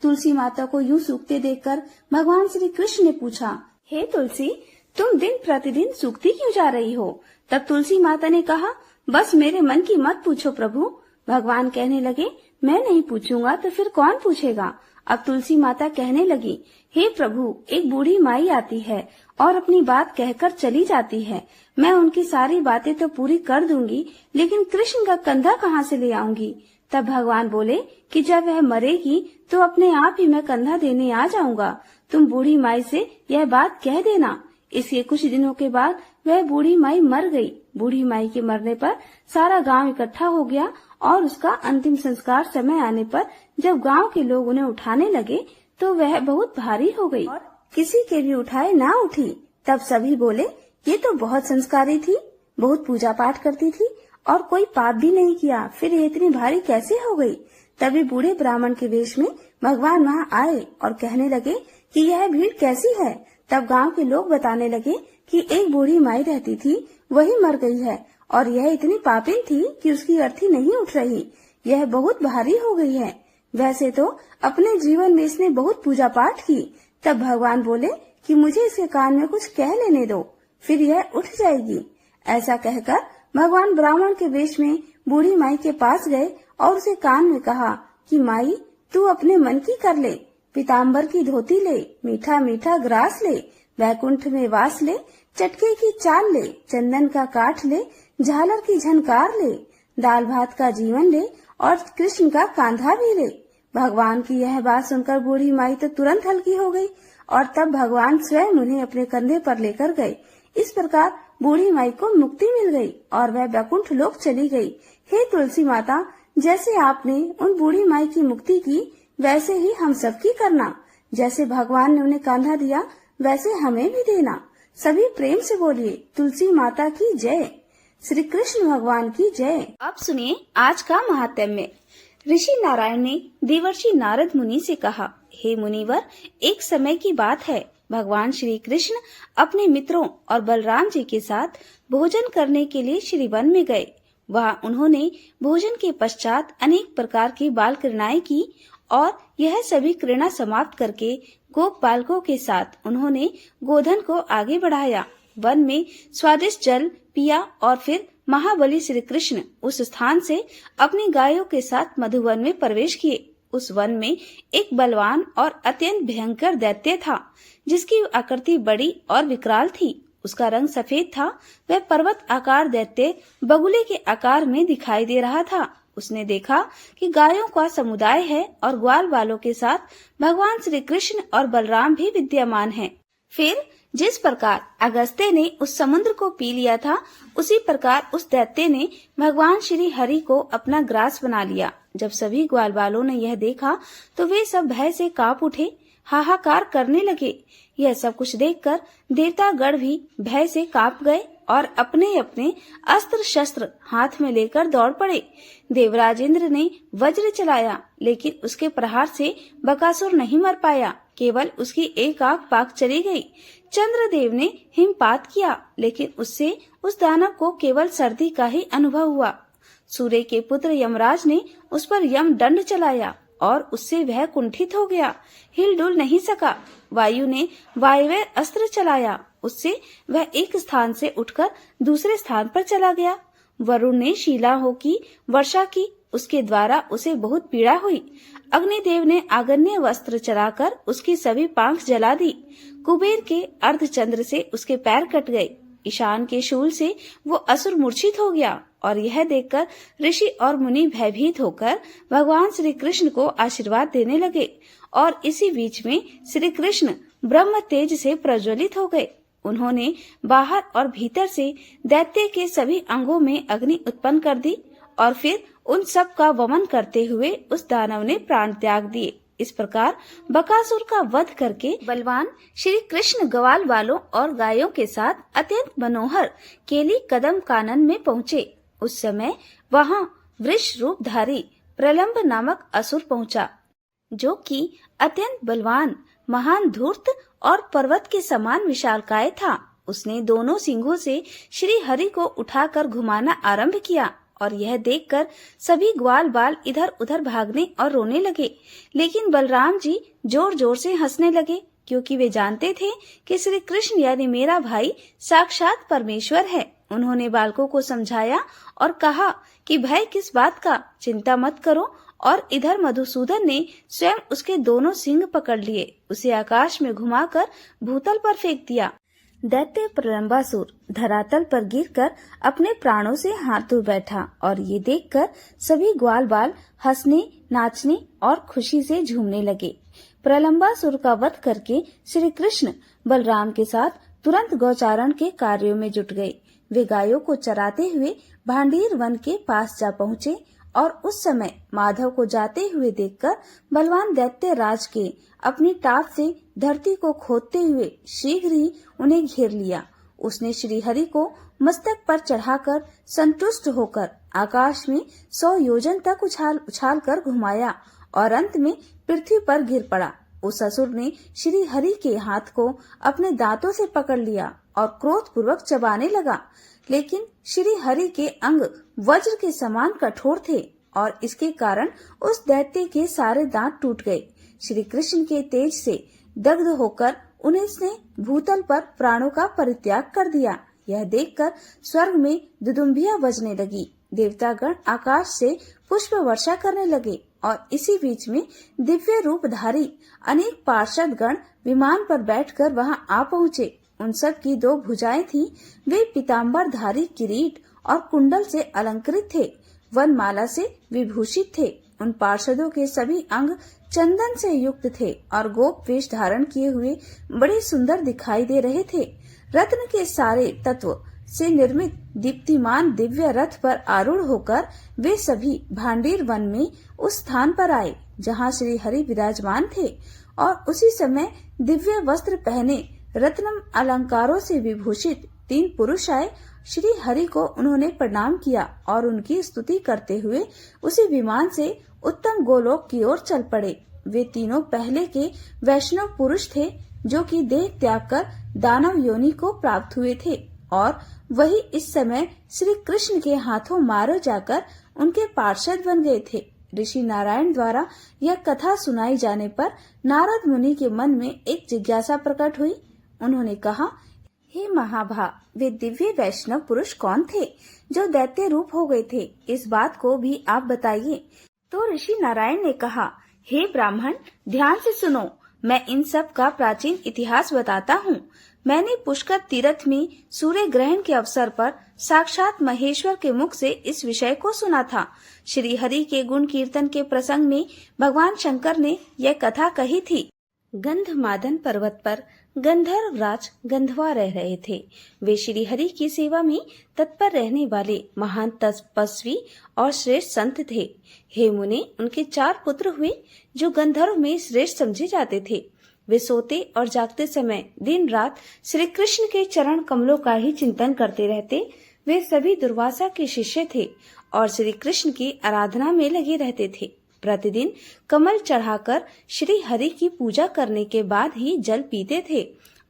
S1: तुलसी माता को यूं सूखते देखकर भगवान श्री कृष्ण ने पूछा, हे तुलसी, तुम दिन प्रतिदिन सूखती क्यों जा रही हो? तब तुलसी माता ने कहा, बस मेरे मन की मत पूछो प्रभु। भगवान कहने लगे, मैं नहीं पूछूंगा तो फिर कौन पूछेगा? अब तुलसी माता कहने लगी, हे प्रभु, एक बूढ़ी माई आती है और अपनी बात कहकर चली जाती है। मैं उनकी सारी बातें तो पूरी कर दूंगी, लेकिन कृष्ण का कंधा कहाँ से ले आऊंगी? तब भगवान बोले कि जब वह मरेगी तो अपने आप ही मैं कंधा देने आ जाऊंगा। तुम बूढ़ी माई से यह बात कह देना। इसके कुछ दिनों के बाद वह बूढ़ी माई मर गई। बूढ़ी माई के मरने पर सारा गांव इकट्ठा हो गया और उसका अंतिम संस्कार समय आने पर जब गांव के लोग उन्हें उठाने लगे तो वह बहुत भारी हो गई और किसी के भी उठाए ना उठी। तब सभी बोले, ये तो बहुत संस्कारी थी, बहुत पूजा पाठ करती थी और कोई पाप भी नहीं किया, फिर ये इतनी भारी कैसे हो गई? तभी बूढ़े ब्राह्मण के वेश में भगवान वहाँ आए और कहने लगे कि यह भीड़ कैसी है? तब गांव के लोग बताने लगे कि एक बूढ़ी माई रहती थी, वही मर गई है और यह इतनी पापिन थी कि उसकी अर्थी नहीं उठ रही। यह बहुत भारी हो गई है। वैसे तो अपने जीवन में इसने बहुत पूजा पाठ की। तब भगवान बोले कि मुझे इसके कान में कुछ कह लेने दो, फिर यह उठ जाएगी। ऐसा कहकर भगवान ब्राह्मण के वेश में बूढ़ी माई के पास गए और उसे कान में कहा कि माई, तू अपने मन की कर ले, पीताम्बर की धोती ले, मीठा मीठा ग्रास ले, बैकुंठ में वास ले, चटके की चाल ले, चंदन का काठ ले, झालर की झनकार ले, दाल भात का जीवन ले और कृष्ण का कांधा भी ले। भगवान की यह बात सुनकर बूढ़ी माई तो तुरंत हल्की हो गई और तब भगवान स्वयं उन्हें अपने कंधे पर लेकर गए। इस प्रकार बूढ़ी माई को मुक्ति मिल गई और वह बैकुंठ लोक चली गई। हे तुलसी माता, जैसे आपने उन बूढ़ी माई की मुक्ति की, वैसे ही हम सबकी करना। जैसे भगवान ने उन्हें कांधा दिया, वैसे हमें भी देना। सभी प्रेम से बोलिए तुलसी माता की जय, श्री कृष्ण भगवान की जय। अब सुनिए आज का महात्म्य। ऋषि नारायण ने देवर्षि नारद मुनि से कहा, हे मुनिवर, एक समय की बात है, भगवान श्री कृष्ण अपने मित्रों और बलराम जी के साथ भोजन करने के लिए श्री वन में गए। वहाँ उन्होंने भोजन के पश्चात अनेक प्रकार की बाल क्रीड़ाएं की और यह सभी क्रीड़ा समाप्त करके गोप बालकों के साथ उन्होंने गोधन को आगे बढ़ाया। वन में स्वादिष्ट जल पिया और फिर महाबली श्री कृष्ण उस स्थान से अपनी गायों के साथ मधुवन में प्रवेश किए। उस वन में एक बलवान और अत्यंत भयंकर दैत्य था, जिसकी आकृति बड़ी और विकराल थी। उसका रंग सफेद था। वह पर्वत आकार दैत्य बगुले के आकार में दिखाई दे रहा था। उसने देखा कि गायों का समुदाय है और ग्वाल वालों के साथ भगवान श्री कृष्ण और बलराम भी विद्यमान हैं। फिर जिस प्रकार अगस्त्य ने उस समुद्र को पी लिया था, उसी प्रकार उस दैत्य ने भगवान श्री हरि को अपना ग्रास बना लिया। जब सभी ग्वाल वालों ने यह देखा तो वे सब भय से कांप उठे, हाहाकार करने लगे। यह सब कुछ देखकर देवतागण भी भय से कांप गए और अपने अपने अस्त्र शस्त्र हाथ में लेकर दौड़ पड़े। देवराज इंद्र ने वज्र चलाया, लेकिन उसके प्रहार से बकासुर नहीं मर पाया, केवल उसकी एक आंख पाक चली गई। चंद्रदेव ने हिमपात किया, लेकिन उससे उस दानव को केवल सर्दी का ही अनुभव हुआ। सूर्य के पुत्र यमराज ने उस पर यम दंड चलाया और उससे वह कुंठित हो गया, हिलडुल नहीं सका। वायु ने वायव्य अस्त्र चलाया, उससे वह एक स्थान से उठकर दूसरे स्थान पर चला गया। वरुण ने शीलाओं की वर्षा की, उसके द्वारा उसे बहुत पीड़ा हुई। अग्निदेव ने आगन्य वस्त्र चढ़ाकर उसकी सभी पांख जला दी। कुबेर के अर्धचंद्र से उसके पैर कट गए। ईशान के शूल से वो असुर मूर्छित हो गया और यह देखकर ऋषि और मुनि भयभीत होकर भगवान श्री कृष्ण को आशीर्वाद देने लगे। और इसी बीच में श्री कृष्ण ब्रह्म तेज से प्रज्वलित हो गए। उन्होंने बाहर और भीतर से दैत्य के सभी अंगों में अग्नि उत्पन्न कर दी और फिर उन सब का वमन करते हुए उस दानव ने प्राण त्याग दिए। इस प्रकार बकासुर का वध करके बलवान श्री कृष्ण ग्वाल वालों और गायों के साथ अत्यंत मनोहर केली कदम कानन में पहुँचे। उस समय वहाँ वृष रूपधारी प्रलंब नामक असुर पहुँचा, जो कि अत्यंत बलवान, महान धूर्त और पर्वत के समान विशालकाय था। उसने दोनों सिंघों से श्री हरि को उठाकर घुमाना आरंभ किया और यह देखकर सभी ग्वाल बाल इधर उधर भागने और रोने लगे। लेकिन बलराम जी जोर जोर से हंसने लगे, क्योंकि वे जानते थे कि श्री कृष्ण यानी मेरा भाई साक्षात परमेश्वर है। उन्होंने बालकों को समझाया और कहा कि भय किस बात का, चिंता मत करो। और इधर मधुसूदन ने स्वयं उसके दोनों सिंग पकड़ लिए, उसे आकाश में घुमाकर भूतल पर फेंक दिया। दैत्य प्रलंबासुर धरातल पर गिरकर अपने प्राणों से हाथ धो बैठा और ये देखकर सभी ग्वाल बाल हंसने, नाचने और खुशी से झूमने लगे। प्रलंबासुर का वध करके श्री कृष्ण बलराम के साथ तुरंत गौचारण के कार्यों में जुट गए। वे गायों को चराते हुए भांडीर वन के पास जा पहुँचे और उस समय माधव को जाते हुए देखकर बलवान दैत्य राज के अपनी टाप से धरती को खोदते हुए शीघ्र ही उन्हें घेर लिया। उसने श्री हरि को मस्तक पर चढ़ाकर संतुष्ट होकर आकाश में 100 योजन तक उछाल कर घुमाया और अंत में पृथ्वी पर गिर पड़ा। उस असुर ने श्री हरि के हाथ को अपने दांतों से पकड़ लिया और क्रोध पूर्वक चबाने लगा। लेकिन श्री हरि के अंग वज्र के समान कठोर थे और इसके कारण उस दैत्य के सारे दांत टूट गए। श्री कृष्ण के तेज से दग्ध होकर उन्हें भूतल पर प्राणों का परित्याग कर दिया। यह देखकर स्वर्ग में दुदुम्बियां बजने लगी। देवतागण आकाश से पुष्प वर्षा करने लगे और इसी बीच में दिव्य रूपधारी अनेक पार्षद गण विमान पर बैठकर वहां आ पहुँचे। उन सब की 2 भुजाएं थीं। वे पीताम्बरधारी किरीट और कुंडल से अलंकृत थे, वनमाला से विभूषित थे। उन पार्षदों के सभी अंग चंदन से युक्त थे और गोप वेश धारण किए हुए बड़े सुंदर दिखाई दे रहे थे। रत्न के सारे तत्व से निर्मित दीप्तिमान दिव्य रथ पर आरूढ़ होकर वे सभी भांडीर वन में उस स्थान पर आए जहाँ श्री हरि विराजमान थे। और उसी समय दिव्य वस्त्र पहने रत्नम अलंकारों से विभूषित 3 पुरुष आए। श्री हरि को उन्होंने प्रणाम किया और उनकी स्तुति करते हुए उसी विमान से उत्तम गोलोक की ओर चल पड़े। वे तीनों पहले के वैष्णव पुरुष थे, जो कि देह त्याग कर दानव योनि को प्राप्त हुए थे और वही इस समय श्री कृष्ण के हाथों मारे जाकर उनके पार्षद बन गए थे। ऋषि नारायण द्वारा यह कथा सुनाई जाने पर नारद मुनि के मन में एक जिज्ञासा प्रकट हुई। उन्होंने कहा, हे महाभा, वे दिव्य वैष्णव पुरुष कौन थे जो दैत्य रूप हो गए थे? इस बात को भी आप बताइए। तो ऋषि नारायण ने कहा, हे ब्राह्मण, ध्यान से सुनो, मैं इन सब का प्राचीन इतिहास बताता हूँ। मैंने पुष्कर तीर्थ में सूर्य ग्रहण के अवसर पर साक्षात महेश्वर के मुख से इस विषय को सुना था। श्री हरि के गुण कीर्तन के प्रसंग में भगवान शंकर ने यह कथा कही थी। गंधमादन पर्वत पर गंधर्व राज गंधर्व रह रहे थे। वे श्री हरि की सेवा में तत्पर रहने वाले महान तपस्वी और श्रेष्ठ संत थे। हे मुने, उनके 4 पुत्र हुए जो गंधर्व में श्रेष्ठ समझे जाते थे। वे सोते और जागते समय दिन रात श्री कृष्ण के चरण कमलों का ही चिंतन करते रहते। वे सभी दुर्वासा के शिष्य थे और श्री कृष्ण की आराधना में लगे रहते थे। प्रतिदिन कमल चढ़ाकर श्री हरि की पूजा करने के बाद ही जल पीते थे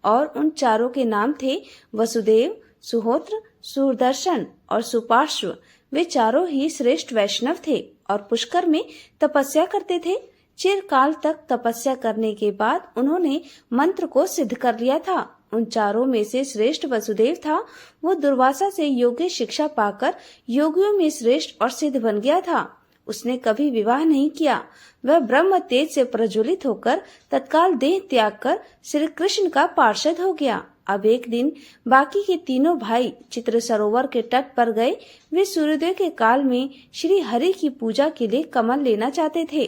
S1: और उन 4 के नाम थे वसुदेव, सुहोत्र, सुदर्शन और सुपार्श्व। वे 4 ही श्रेष्ठ वैष्णव थे और पुष्कर में तपस्या करते थे। चिरकाल तक तपस्या करने के बाद उन्होंने मंत्र को सिद्ध कर लिया था। उन 4 में से श्रेष्ठ वसुदेव था। वो दुर्वासा से योग्य शिक्षा पाकर योगियों में श्रेष्ठ और सिद्ध बन गया था। उसने कभी विवाह नहीं किया। वह ब्रह्म तेज से प्रज्वलित होकर तत्काल देह त्याग कर श्री कृष्ण का पार्षद हो गया। अब एक दिन बाकी के तीनों भाई चित्र सरोवर के तट पर गए। वे सूर्योदय के काल में श्री हरि की पूजा के लिए कमल लेना चाहते थे।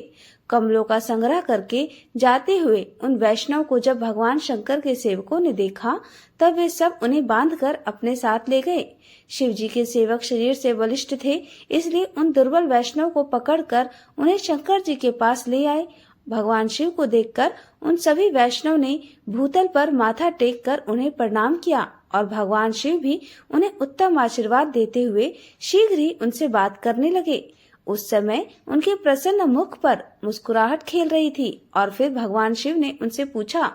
S1: कमलों का संग्रह करके जाते हुए उन वैष्णव को जब भगवान शंकर के सेवकों ने देखा, तब वे सब उन्हें बांधकर अपने साथ ले गए। शिव जी के सेवक शरीर से बलिष्ठ थे, इसलिए उन दुर्बल वैष्णव को पकड़कर उन्हें शंकर जी के पास ले आए। भगवान शिव को देखकर उन सभी वैष्णव ने भूतल पर माथा टेक कर उन्हें प्रणाम किया और भगवान शिव भी उन्हें उत्तम आशीर्वाद देते हुए शीघ्र ही उनसे बात करने लगे। उस समय उनके प्रसन्न मुख पर मुस्कुराहट खेल रही थी और फिर भगवान शिव ने उनसे पूछा,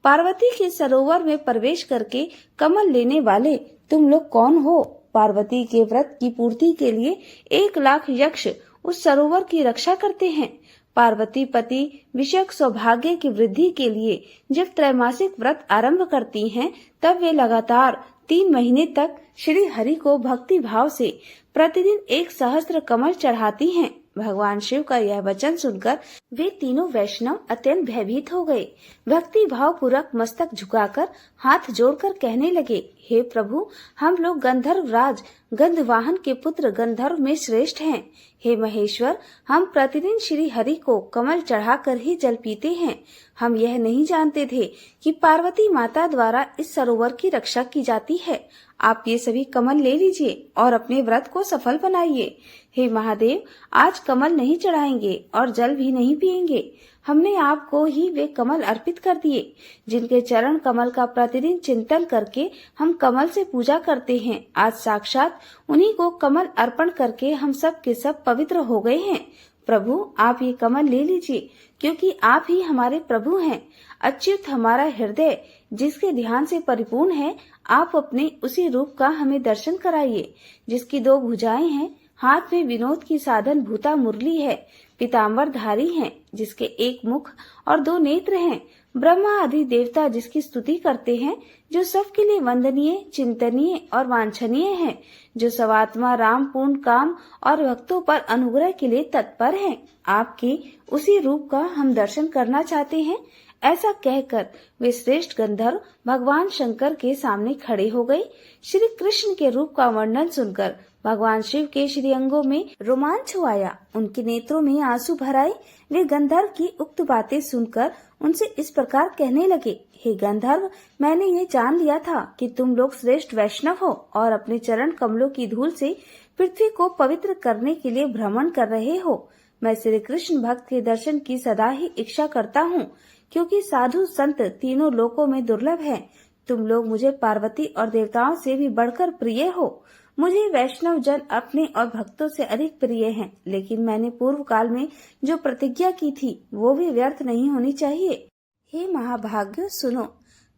S1: पार्वती के सरोवर में प्रवेश करके कमल लेने वाले तुम लोग कौन हो? पार्वती के व्रत की पूर्ति के लिए 1,00,000 यक्ष उस सरोवर की रक्षा करते हैं। पार्वती पति विषयक सौभाग्य की वृद्धि के लिए जब त्रैमासिक व्रत आरंभ करती हैं, तब वे लगातार 3 महीने तक श्री हरि को भक्ति भाव से प्रतिदिन 1,000 कमल चढ़ाती हैं। भगवान शिव का यह वचन सुनकर वे तीनों वैष्णव अत्यंत भयभीत हो गए। भक्ति भाव पूर्वक मस्तक झुकाकर हाथ जोड़कर कहने लगे, हे प्रभु, हम लोग गंधर्व राज गंधवाहन के पुत्र गंधर्व में श्रेष्ठ हैं। हे महेश्वर, हम प्रतिदिन श्री हरि को कमल चढ़ाकर ही जल पीते हैं। हम यह नहीं जानते थे कि पार्वती माता द्वारा इस सरोवर की रक्षा की जाती है। आप ये सभी कमल ले लीजिए और अपने व्रत को सफल बनाइए। हे महादेव, आज कमल नहीं चढ़ाएंगे और जल भी नहीं पिएंगे। हमने आपको ही वे कमल अर्पित कर दिए, जिनके चरण कमल का प्रतिदिन चिंतन करके हम कमल से पूजा करते हैं। आज साक्षात उन्हीं को कमल अर्पण करके हम सब के सब पवित्र हो गए हैं। प्रभु, आप ये कमल ले लीजिए, क्योंकि आप ही हमारे प्रभु हैं। अच्युत हमारा हृदय जिसके ध्यान से परिपूर्ण है, आप अपने उसी रूप का हमें दर्शन कराइए, जिसकी 2 भुजाएं हैं, हाथ में विनोद की साधन भूता मुरली है, पीताम्बर धारी हैं, जिसके 1 मुख और 2 नेत्र हैं, ब्रह्मा आदि देवता जिसकी स्तुति करते हैं, जो सबके लिए वंदनीय, चिंतनीय और वांछनीय है, जो सवात्मा राम पूर्ण काम और भक्तों पर अनुग्रह के लिए तत्पर हैं। आपके उसी रूप का हम दर्शन करना चाहते हैं। ऐसा कहकर वे श्रेष्ठ गंधर्व भगवान शंकर के सामने खड़े हो गए। श्री कृष्ण के रूप का वर्णन सुनकर भगवान शिव के श्री अंगों में रोमांच आया, उनके नेत्रों में आंसू भर आए। वे गंधर्व की उक्त बातें सुनकर उनसे इस प्रकार कहने लगे, हे गंधर्व, मैंने ये जान लिया था कि तुम लोग श्रेष्ठ वैष्णव हो और अपने चरण कमलों की धूल से पृथ्वी को पवित्र करने के लिए भ्रमण कर रहे हो। मैं श्री कृष्ण भक्त के दर्शन की सदा ही इच्छा करता हूँ, क्योंकि साधु संत तीनों लोकों में दुर्लभ हैं। तुम लोग मुझे पार्वती और देवताओं से भी बढ़कर प्रिय हो। मुझे वैष्णव जन अपने और भक्तों से अधिक प्रिय हैं, लेकिन मैंने पूर्व काल में जो प्रतिज्ञा की थी वो भी व्यर्थ नहीं होनी चाहिए। हे महाभाग्य, सुनो,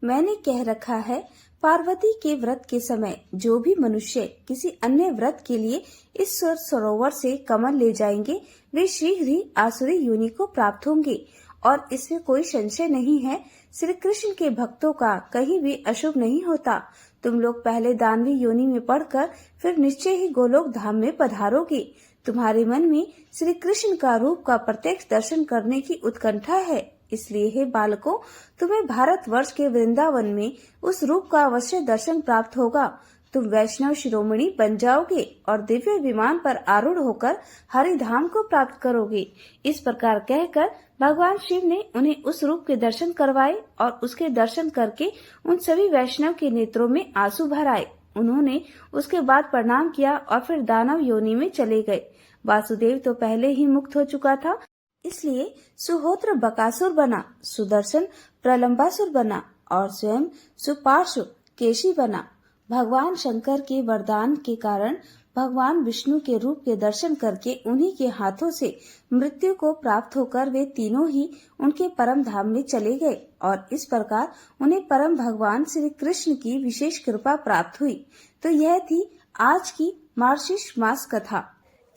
S1: मैंने कह रखा है, पार्वती के व्रत के समय जो भी मनुष्य किसी अन्य व्रत के लिए इस सरोवर से कमल ले जाएंगे, वे शीघ्र ही आसुरी योनि को प्राप्त होंगे और इसमें कोई संशय नहीं है। श्री कृष्ण के भक्तों का कहीं भी अशुभ नहीं होता। तुम लोग पहले दानवी योनि में पढ़कर फिर निश्चय ही गोलोक धाम में पधारोगे। तुम्हारे मन में श्री कृष्ण का रूप का प्रत्यक्ष दर्शन करने की उत्कंठा है, इसलिए हे बालकों, तुम्हें भारतवर्ष के वृंदावन में उस रूप का अवश्य दर्शन प्राप्त होगा। तुम वैष्णव शिरोमणि बन जाओगे और दिव्य विमान पर आरूढ़ होकर हरिधाम को प्राप्त करोगे। इस प्रकार कहकर भगवान शिव ने उन्हें उस रूप के दर्शन करवाए और उसके दर्शन करके उन सभी वैष्णव के नेत्रों में आंसू भर आए। उन्होंने उसके बाद प्रणाम किया और फिर दानव योनि में चले गए। वासुदेव तो पहले ही मुक्त हो चुका था, इसलिए सुहोत्र बकासुर बना, सुदर्शन प्रलंबासुर बना और स्वयं सुपार्श्व केशी बना। भगवान शंकर के वरदान के कारण भगवान विष्णु के रूप के दर्शन करके उन्हीं के हाथों से मृत्यु को प्राप्त होकर वे तीनों ही उनके परम धाम में चले गए और इस प्रकार उन्हें परम भगवान श्री कृष्ण की विशेष कृपा प्राप्त हुई। तो यह थी आज की मार्गशीर्ष मास कथा।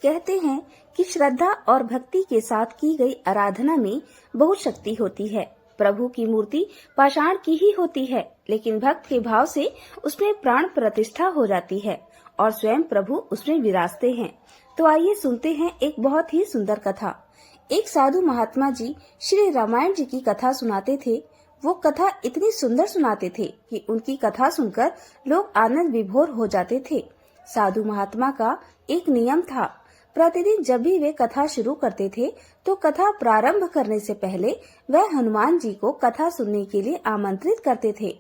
S1: कहते हैं कि श्रद्धा और भक्ति के साथ की गई आराधना में बहुत शक्ति होती है। प्रभु की मूर्ति पाषाण की ही होती है, लेकिन भक्त के भाव से उसमें प्राण प्रतिष्ठा हो जाती है और स्वयं प्रभु उसमें विराजते हैं। तो आइए सुनते हैं एक बहुत ही सुंदर कथा। एक साधु महात्मा जी श्री रामायण जी की कथा सुनाते थे। वो कथा इतनी सुंदर सुनाते थे कि उनकी कथा सुनकर लोग आनंद विभोर हो जाते थे। साधु महात्मा का एक नियम था। प्रतिदिन जब भी वे कथा शुरू करते थे तो कथा प्रारंभ करने से पहले वह हनुमान जी को कथा सुनने के लिए आमंत्रित करते थे।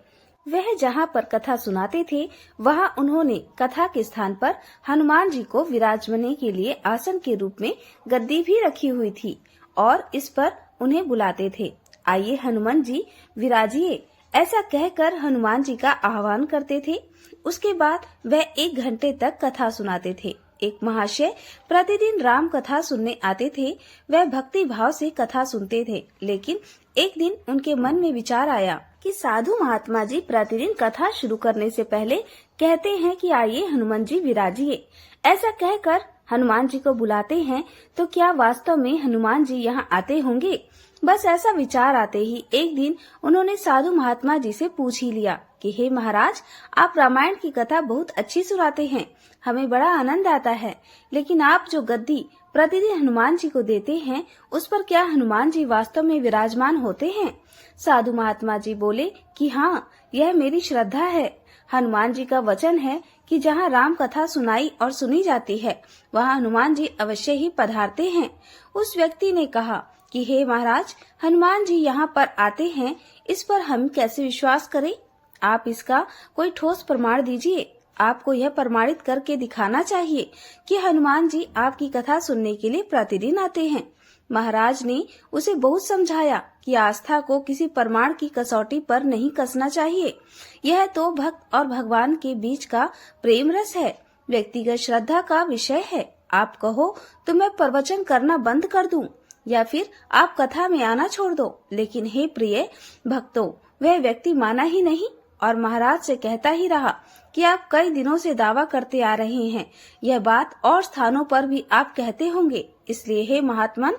S1: वह जहाँ पर कथा सुनाते थे वहाँ उन्होंने कथा के स्थान पर हनुमान जी को विराजमाने के लिए आसन के रूप में गद्दी भी रखी हुई थी और इस पर उन्हें बुलाते थे, आइए हनुमान जी विराजिए। ऐसा कहकर हनुमान जी का आह्वान करते थे। उसके बाद वह 1 घंटे तक कथा सुनाते थे। एक महाशय प्रतिदिन राम कथा सुनने आते थे। वह भक्ति भाव से कथा सुनते थे, लेकिन एक दिन उनके मन में विचार आया कि साधु महात्मा जी प्रतिदिन कथा शुरू करने से पहले कहते हैं कि आइए हनुमान जी विराजिए। ऐसा कहकर हनुमान जी को बुलाते हैं, तो क्या वास्तव में हनुमान जी यहाँ आते होंगे? बस ऐसा विचार आते ही एक दिन उन्होंने साधु महात्मा जी से पूछ ही लिया कि हे महाराज, आप रामायण की कथा बहुत अच्छी सुनाते हैं, हमें बड़ा आनंद आता है, लेकिन आप जो गद्दी प्रतिदिन हनुमान जी को देते हैं उस पर क्या हनुमान जी वास्तव में विराजमान होते हैं? साधु महात्मा जी बोले कि हाँ, यह मेरी श्रद्धा है। हनुमान जी का वचन है कि जहाँ राम कथा सुनाई और सुनी जाती है वहाँ हनुमान जी अवश्य ही पधारते हैं। उस व्यक्ति ने कहा कि हे महाराज, हनुमान जी यहाँ पर आते हैं, इस पर हम कैसे विश्वास करें? आप इसका कोई ठोस प्रमाण दीजिए। आपको यह प्रमाणित करके दिखाना चाहिए कि हनुमान जी आपकी कथा सुनने के लिए प्रतिदिन आते हैं। महाराज ने उसे बहुत समझाया कि आस्था को किसी प्रमाण की कसौटी पर नहीं कसना चाहिए। यह तो भक्त और भगवान के बीच का प्रेम रस है, व्यक्तिगत श्रद्धा का विषय है। आप कहो तो मैं प्रवचन करना बंद कर दूं या फिर आप कथा में आना छोड़ दो, लेकिन हे प्रिय भक्तों, वह व्यक्ति माना ही नहीं और महाराज से कहता ही रहा कि आप कई दिनों से दावा करते आ रहे हैं। यह बात और स्थानों पर भी आप कहते होंगे, इसलिए हे महात्मन,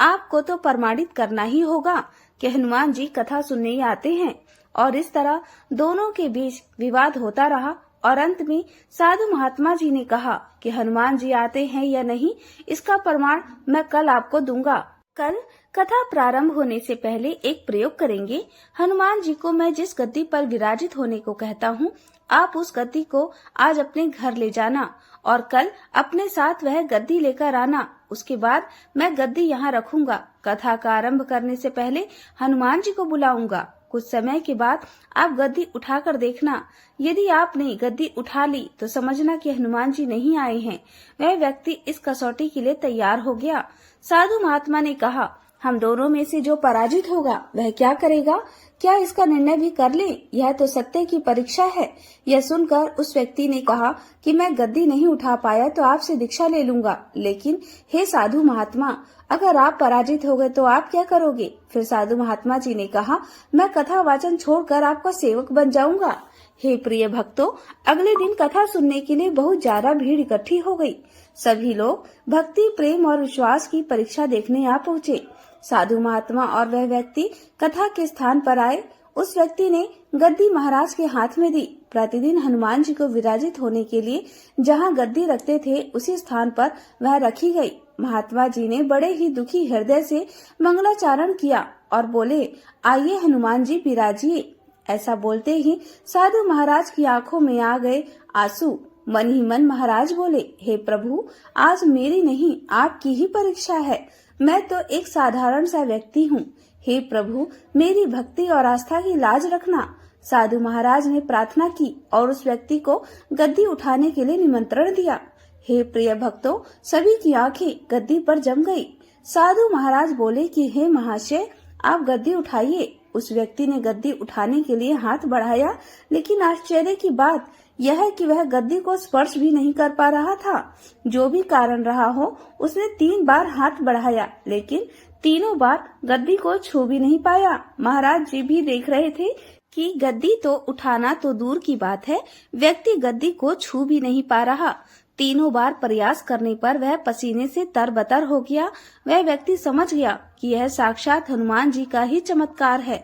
S1: आपको तो प्रमाणित करना ही होगा कि हनुमान जी कथा सुनने ही आते हैं। और इस तरह दोनों के बीच विवाद होता रहा और अंत में साधु महात्मा जी ने कहा कि हनुमान जी आते हैं या नहीं, इसका प्रमाण मैं कल आपको दूंगा। कल कथा प्रारंभ होने से पहले एक प्रयोग करेंगे। हनुमान जी को मैं जिस गद्दी पर विराजित होने को कहता हूँ, आप उस गद्दी को आज अपने घर ले जाना और कल अपने साथ वह गद्दी लेकर आना। उसके बाद मैं गद्दी यहाँ रखूंगा। कथा का आरंभ करने से पहले हनुमान जी को बुलाऊंगा। कुछ समय के बाद आप गद्दी उठाकर देखना। यदि आपने गद्दी उठा ली तो समझना कि हनुमान जी नहीं आए हैं। वह व्यक्ति इस कसौटी के लिए तैयार हो गया। साधु महात्मा ने कहा, हम दोनों में से जो पराजित होगा वह क्या करेगा? क्या इसका निर्णय भी कर ले? यह तो सत्य की परीक्षा है। यह सुनकर उस व्यक्ति ने कहा कि मैं गद्दी नहीं उठा पाया तो आपसे दीक्षा ले लूंगा, लेकिन हे साधु महात्मा, अगर आप पराजित हो गए तो आप क्या करोगे? फिर साधु महात्मा जी ने कहा, मैं कथा वाचन छोड़कर आपका सेवक बन जाऊंगा। हे प्रिय भक्तों, अगले दिन कथा सुनने के लिए बहुत ज्यादा भीड़ इकट्ठी हो गई। सभी लोग भक्ति, प्रेम और विश्वास की परीक्षा देखने आ पहुँचे। साधु महात्मा और वह व्यक्ति कथा के स्थान पर आए। उस व्यक्ति ने गद्दी महाराज के हाथ में दी। प्रतिदिन हनुमान जी को विराजित होने के लिए जहाँ गद्दी रखते थे उसी स्थान पर वह रखी गई। महात्मा जी ने बड़े ही दुखी हृदय से मंगलाचारण किया और बोले, आइए हनुमान जी विराजिए। ऐसा बोलते ही साधु महाराज की आंखों में आ गए आंसू। मन ही मन महाराज बोले, हे प्रभु, आज मेरी नहीं आपकी ही परीक्षा है। मैं तो एक साधारण सा व्यक्ति हूँ। हे प्रभु, मेरी भक्ति और आस्था की लाज रखना। साधु महाराज ने प्रार्थना की और उस व्यक्ति को गद्दी उठाने के लिए निमंत्रण दिया। हे प्रिय भक्तों, सभी की आंखें गद्दी पर जम गई। साधु महाराज बोले कि हे महाशय, आप गद्दी उठाइए। उस व्यक्ति ने गद्दी उठाने के लिए हाथ बढ़ाया, लेकिन आश्चर्य की बात यह है कि वह गद्दी को स्पर्श भी नहीं कर पा रहा था। जो भी कारण रहा हो, उसने 3 बार हाथ बढ़ाया, लेकिन तीनों बार गद्दी को छू भी नहीं पाया। महाराज जी भी देख रहे थे कि गद्दी तो उठाना तो दूर की बात है, व्यक्ति गद्दी को छू भी नहीं पा रहा। तीनों बार प्रयास करने पर वह पसीने से तरबतर हो गया। वह व्यक्ति समझ गया कि यह साक्षात हनुमान जी का ही चमत्कार है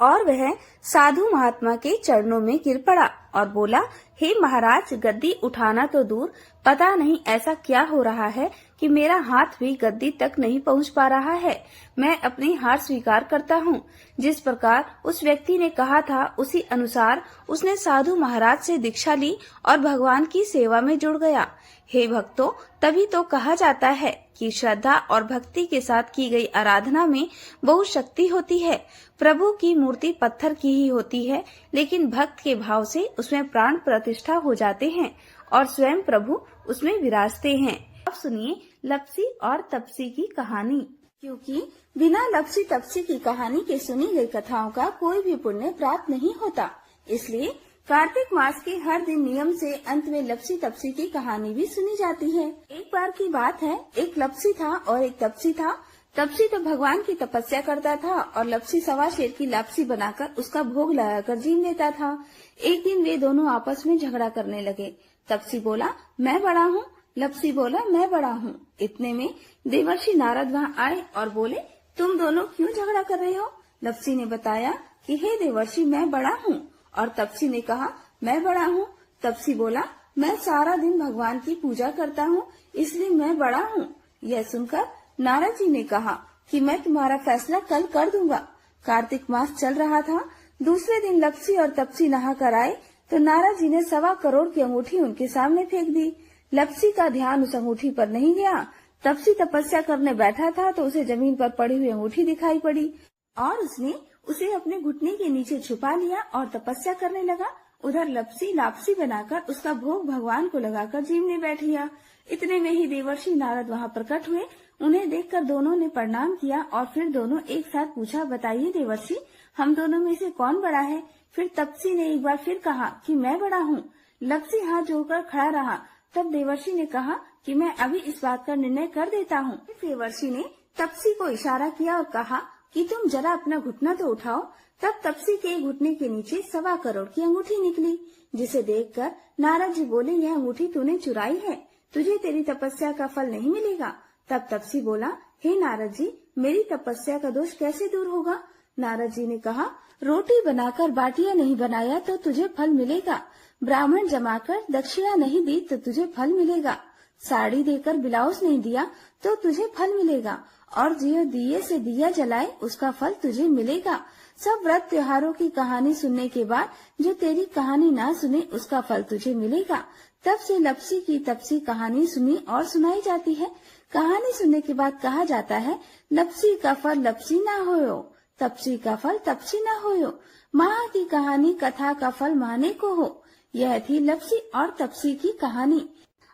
S1: और वह साधु महात्मा के चरणों में गिर पड़ा। और बोला, हे महाराज, गद्दी उठाना तो दूर, पता नहीं ऐसा क्या हो रहा है कि मेरा हाथ भी गद्दी तक नहीं पहुंच पा रहा है। मैं अपनी हार स्वीकार करता हूँ। जिस प्रकार उस व्यक्ति ने कहा था उसी अनुसार उसने साधु महाराज से दीक्षा ली और भगवान की सेवा में जुड़ गया। हे भक्तों, तभी तो कहा जाता है कि श्रद्धा और भक्ति के साथ की गई आराधना में बहुत शक्ति होती है। प्रभु की मूर्ति पत्थर की ही होती है, लेकिन भक्त के भाव से उसमें प्राण प्रतिष्ठा हो जाते हैं और स्वयं प्रभु उसमें विराजते हैं। अब सुनिए लपसी और तपसी की कहानी। क्योंकि बिना लपसी तपसी की कहानी के सुनी गई कथाओं का कोई भी पुण्य प्राप्त नहीं होता, इसलिए कार्तिक मास के हर दिन नियम से अंत में लपसी तपसी की कहानी भी सुनी जाती है। एक बार की बात है, एक लपसी था और एक तपसी था। तपसी तो भगवान की तपस्या करता था और लपसी सवा शेर की लापसी बनाकर उसका भोग लगाकर जीव लेता था। एक दिन वे दोनों आपस में झगड़ा करने लगे। तपसी बोला, मैं बड़ा हूँ। लपसी बोला, मैं बड़ा हूँ। इतने में देवर्षि नारद वहाँ आए और बोले, तुम दोनों क्यों झगड़ा कर रहे हो? लपसी ने बताया कि हे देवर्षि, मैं बड़ा हूँ। और तपसी ने कहा, मैं बड़ा हूँ। तपसी बोला, मैं सारा दिन भगवान की पूजा करता हूँ, इसलिए मैं बड़ा हूँ। यह सुनकर नारद जी ने कहा कि मैं तुम्हारा फैसला कल कर दूंगा। कार्तिक मास चल रहा था। दूसरे दिन लपसी और तपसी नहा कर आए तो नारद जी ने 1.25 करोड़ की अंगूठी उनके सामने फेंक दी। लपसी का ध्यान उस अंगूठी पर नहीं गया। तपसी तपस्या करने बैठा था तो उसे जमीन पर पड़ी हुई अंगूठी दिखाई पड़ी और उसने उसे अपने घुटने के नीचे छुपा लिया और तपस्या करने लगा। उधर लपसी लापसी बनाकर उसका भोग भगवान को लगाकर जीवने बैठ गया। इतने में ही देवर्षि नारद वहाँ प्रकट हुए। उन्हें देखकर दोनों ने प्रणाम किया और फिर दोनों एक साथ पूछा, बताइए देवर्षि, हम दोनों में से कौन बड़ा है? फिर तपसी ने एक बार फिर कहा कि मैं बड़ा हूँ। लपसी हाथ जोड़कर खड़ा रहा। तब देवर्षि ने कहा कि मैं अभी इस बात का निर्णय कर देता हूँ। देवर्षि ने तपसी को इशारा किया और कहा कि तुम जरा अपना घुटना तो उठाओ। तब तपसी के घुटने के नीचे 1.25 करोड़ की अंगूठी निकली, जिसे देखकर नारद जी बोले, यह अंगूठी तूने चुराई है, तुझे तेरी तपस्या का फल नहीं मिलेगा। तब तपसी बोला, हे नारद जी, मेरी तपस्या का दोष कैसे दूर होगा? नारद जी ने कहा, रोटी बनाकर बाटियां नहीं बनाया तो तुझे फल मिलेगा, ब्राह्मण जमाकर दक्षिणा नहीं दी तो तुझे फल मिलेगा, साड़ी देकर ब्लाउज नहीं दिया तो तुझे फल मिलेगा, और जो दिए से दिया जलाए उसका फल तुझे मिलेगा। सब व्रत त्योहारों की कहानी सुनने के बाद जो तेरी कहानी ना सुने उसका फल तुझे मिलेगा। तब से लपसी की तपसी कहानी सुनी और सुनाई जाती है। कहानी सुनने के बाद कहा जाता है, लपसी का फल लपसी ना होयो, तपसी का फल तपसी ना होयो, माँ की कहानी कथा का फल माने को हो। यह थी लपसी और तपसी की कहानी।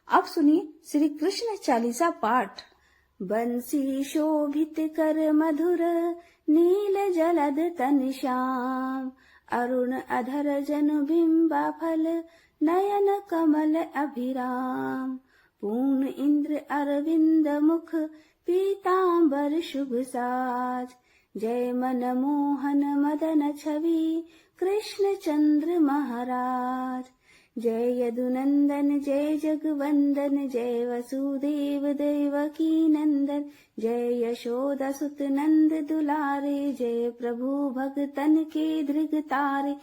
S1: अब सुनिए श्री कृष्ण चालीसा पाठ। बंसी शोभित कर मधुर, नील जलद तन श्याम, अरुण अधर जनु बिंबा फल, नयन कमल अभिराम, पूर्ण इंद्र अरविंद मुख, पीतांबर शुभ साज, जय मन मोहन मदन छवि, कृष्ण चंद्र महाराज, जय यदुनंदन जय जगवंदन, जय वसुदेव देवकी नंदन, जय यशोदा सुत नंद दुलारे, जय प्रभु भगतन के धृग तारे,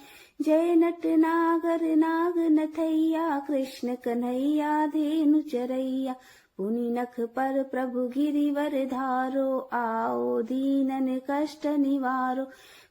S1: जय नट नागर नाग नथैया, कृष्ण कन्हैया धेनु चरैया, पुनि नख पर प्रभु गिरिवर धारो, आओ दीनन कष्ट निवारो,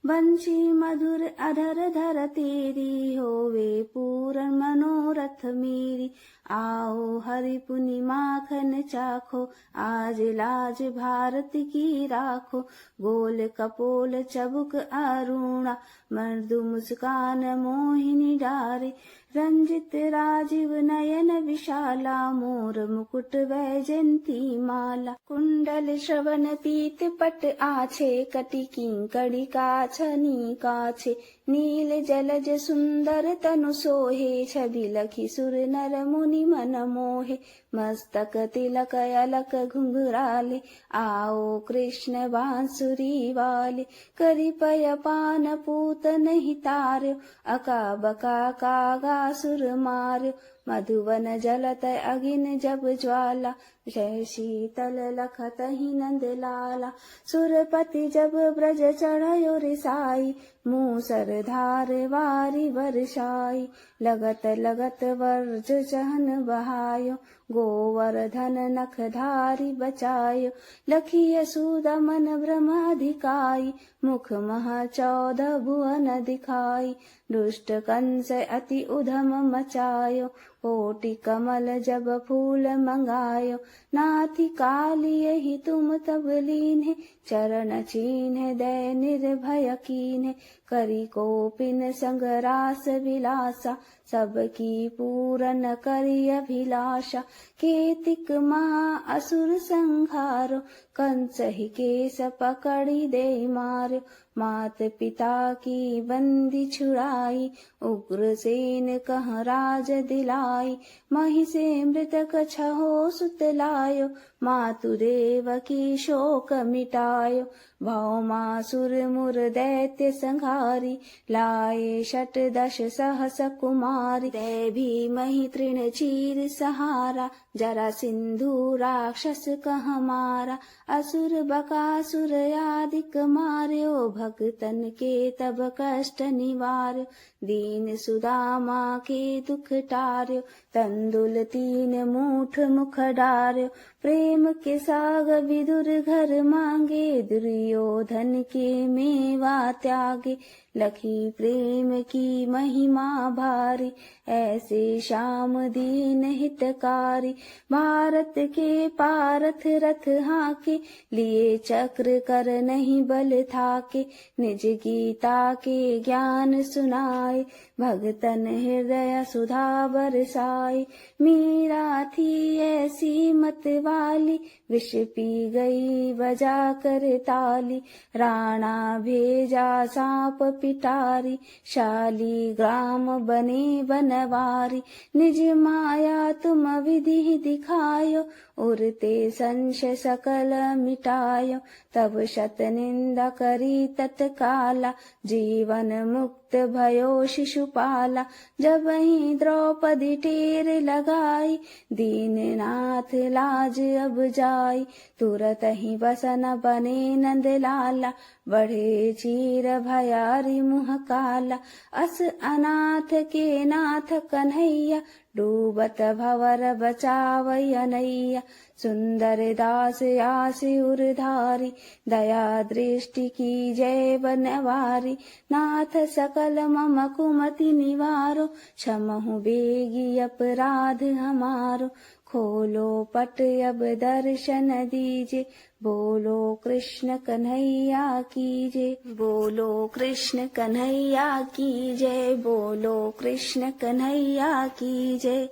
S1: बंशी मधुर अधर धर तेरी, होवे पूर्ण मनोरथ मेरी, आओ हरि पुनि माखन चाखो, आज लाज भारत की राखो, गोल कपोल चबुक अरुणा, मृदु मुस्कान मोहिनी डारे, रंजित राजीव नयन विशाला, मोर मुकुट वैजयंती माला, कुंडल श्रवण पीत पट आछे, कटि किंकड़ी काछनी काछे, नील जलज सुंदर तनु सोहे, छवि लखी सुर नर मुनि मन मोहे, मस्तक तिलक अलक घुंघराले, आओ कृष्ण बांसुरी वाले, करि पय पान पूत नहीं तार्यो, अका बका कागा सुर मार्यो, मधुवन जलत अगिन जब ज्वाला, जय शीतल लखत ही नंद लाला, सुरपति जब ब्रज चढ़यो रिसाई, मूसर धार वारी बरसाई, लगत लगत वर्ज चहन बहायो, गोवर्धन नखधारी बचायो। लखिय सूदा मन ब्रह्माधिकाई, मुख मह 14 भुवन दिखाई। दुष्ट कंस अति उधम मचायो, कोटि कमल जब फूल मंगायो। नाथि काली यही तुम तब लीन्हे, चरण चीन्हे दय निर्भय कीन्हे। करी कोपिन संग रास विलासा, सबकी पूरन करी अभिलाषा। केतिक महा असुर संहारो, कंस ही केस पकड़ी दे मार्यो। मात पिता की बंदी छुड़ाई, उग्रसेन कह राज दिलाई। मही से मृतक छहो सुत लायो, मातु देवकी शोक मिटायो। भौमासुर मुर दैत्य संहारी, लाए 18 सहस कुमारी। दैभी मही तृण चीर सहारा, जरा सिंधु राक्षस कह मारा। असुर बकासुर आदिक मार्यो, भगतन के तब कष्ट निवार्यो। दीन सुदामा के दुख टार्यो, तंदुल 3 मूठ मुख डार्यो। प्रेम के साग विदुर घर मांगे, दुर्योधन के मेवा त्यागे। लखी प्रेम की महिमा भारी, ऐसे श्याम दीन हितकारी। भारत के पारथ रथ हाके, लिए चक्र कर नहीं बल थाके। निज गीता के ज्ञान सुनाए, भगतन हृदय सुधा बरसाए। मीरा थी ऐसी मत वाली, विष पी गई बजा कर ताली। राणा भेजा सांप पिटारी, शाली ग्राम बने बनवारी। निज माया तुम विधि दिखायो, उरते संशय सकल मिटायो। तब शत निंदा करी तत्काला, जीवन मुक्त भयो शिशुपाला। जब ही द्रौपदी टेर लगाई, दीननाथ लाज अब जाई। तुरत ही बसन बने नंद लाला, बढ़े चीर भयारी मुह काला। अस अनाथ के नाथ कन्हैया, डूबत भवर बचावै नैया। सुंदर दास आस उरधारी, दया दृष्टि की जय बनवारी। नाथ सकल मम कुमति निवारो, क्षमहु बेगी अपराध हमारो। खोलो पट अब दर्शन दीजे, बोलो कृष्ण कन्हैया की जय। बोलो कृष्ण कन्हैया की जय, बोलो कृष्ण कन्हैया की जय।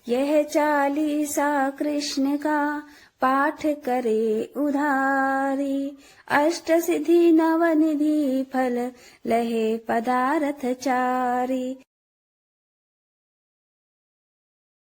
S1: यह 40 कृष्ण का पाठ करे उधारी, अष्ट सिद्धि 9 निधि फल लहे पदारथ चारी।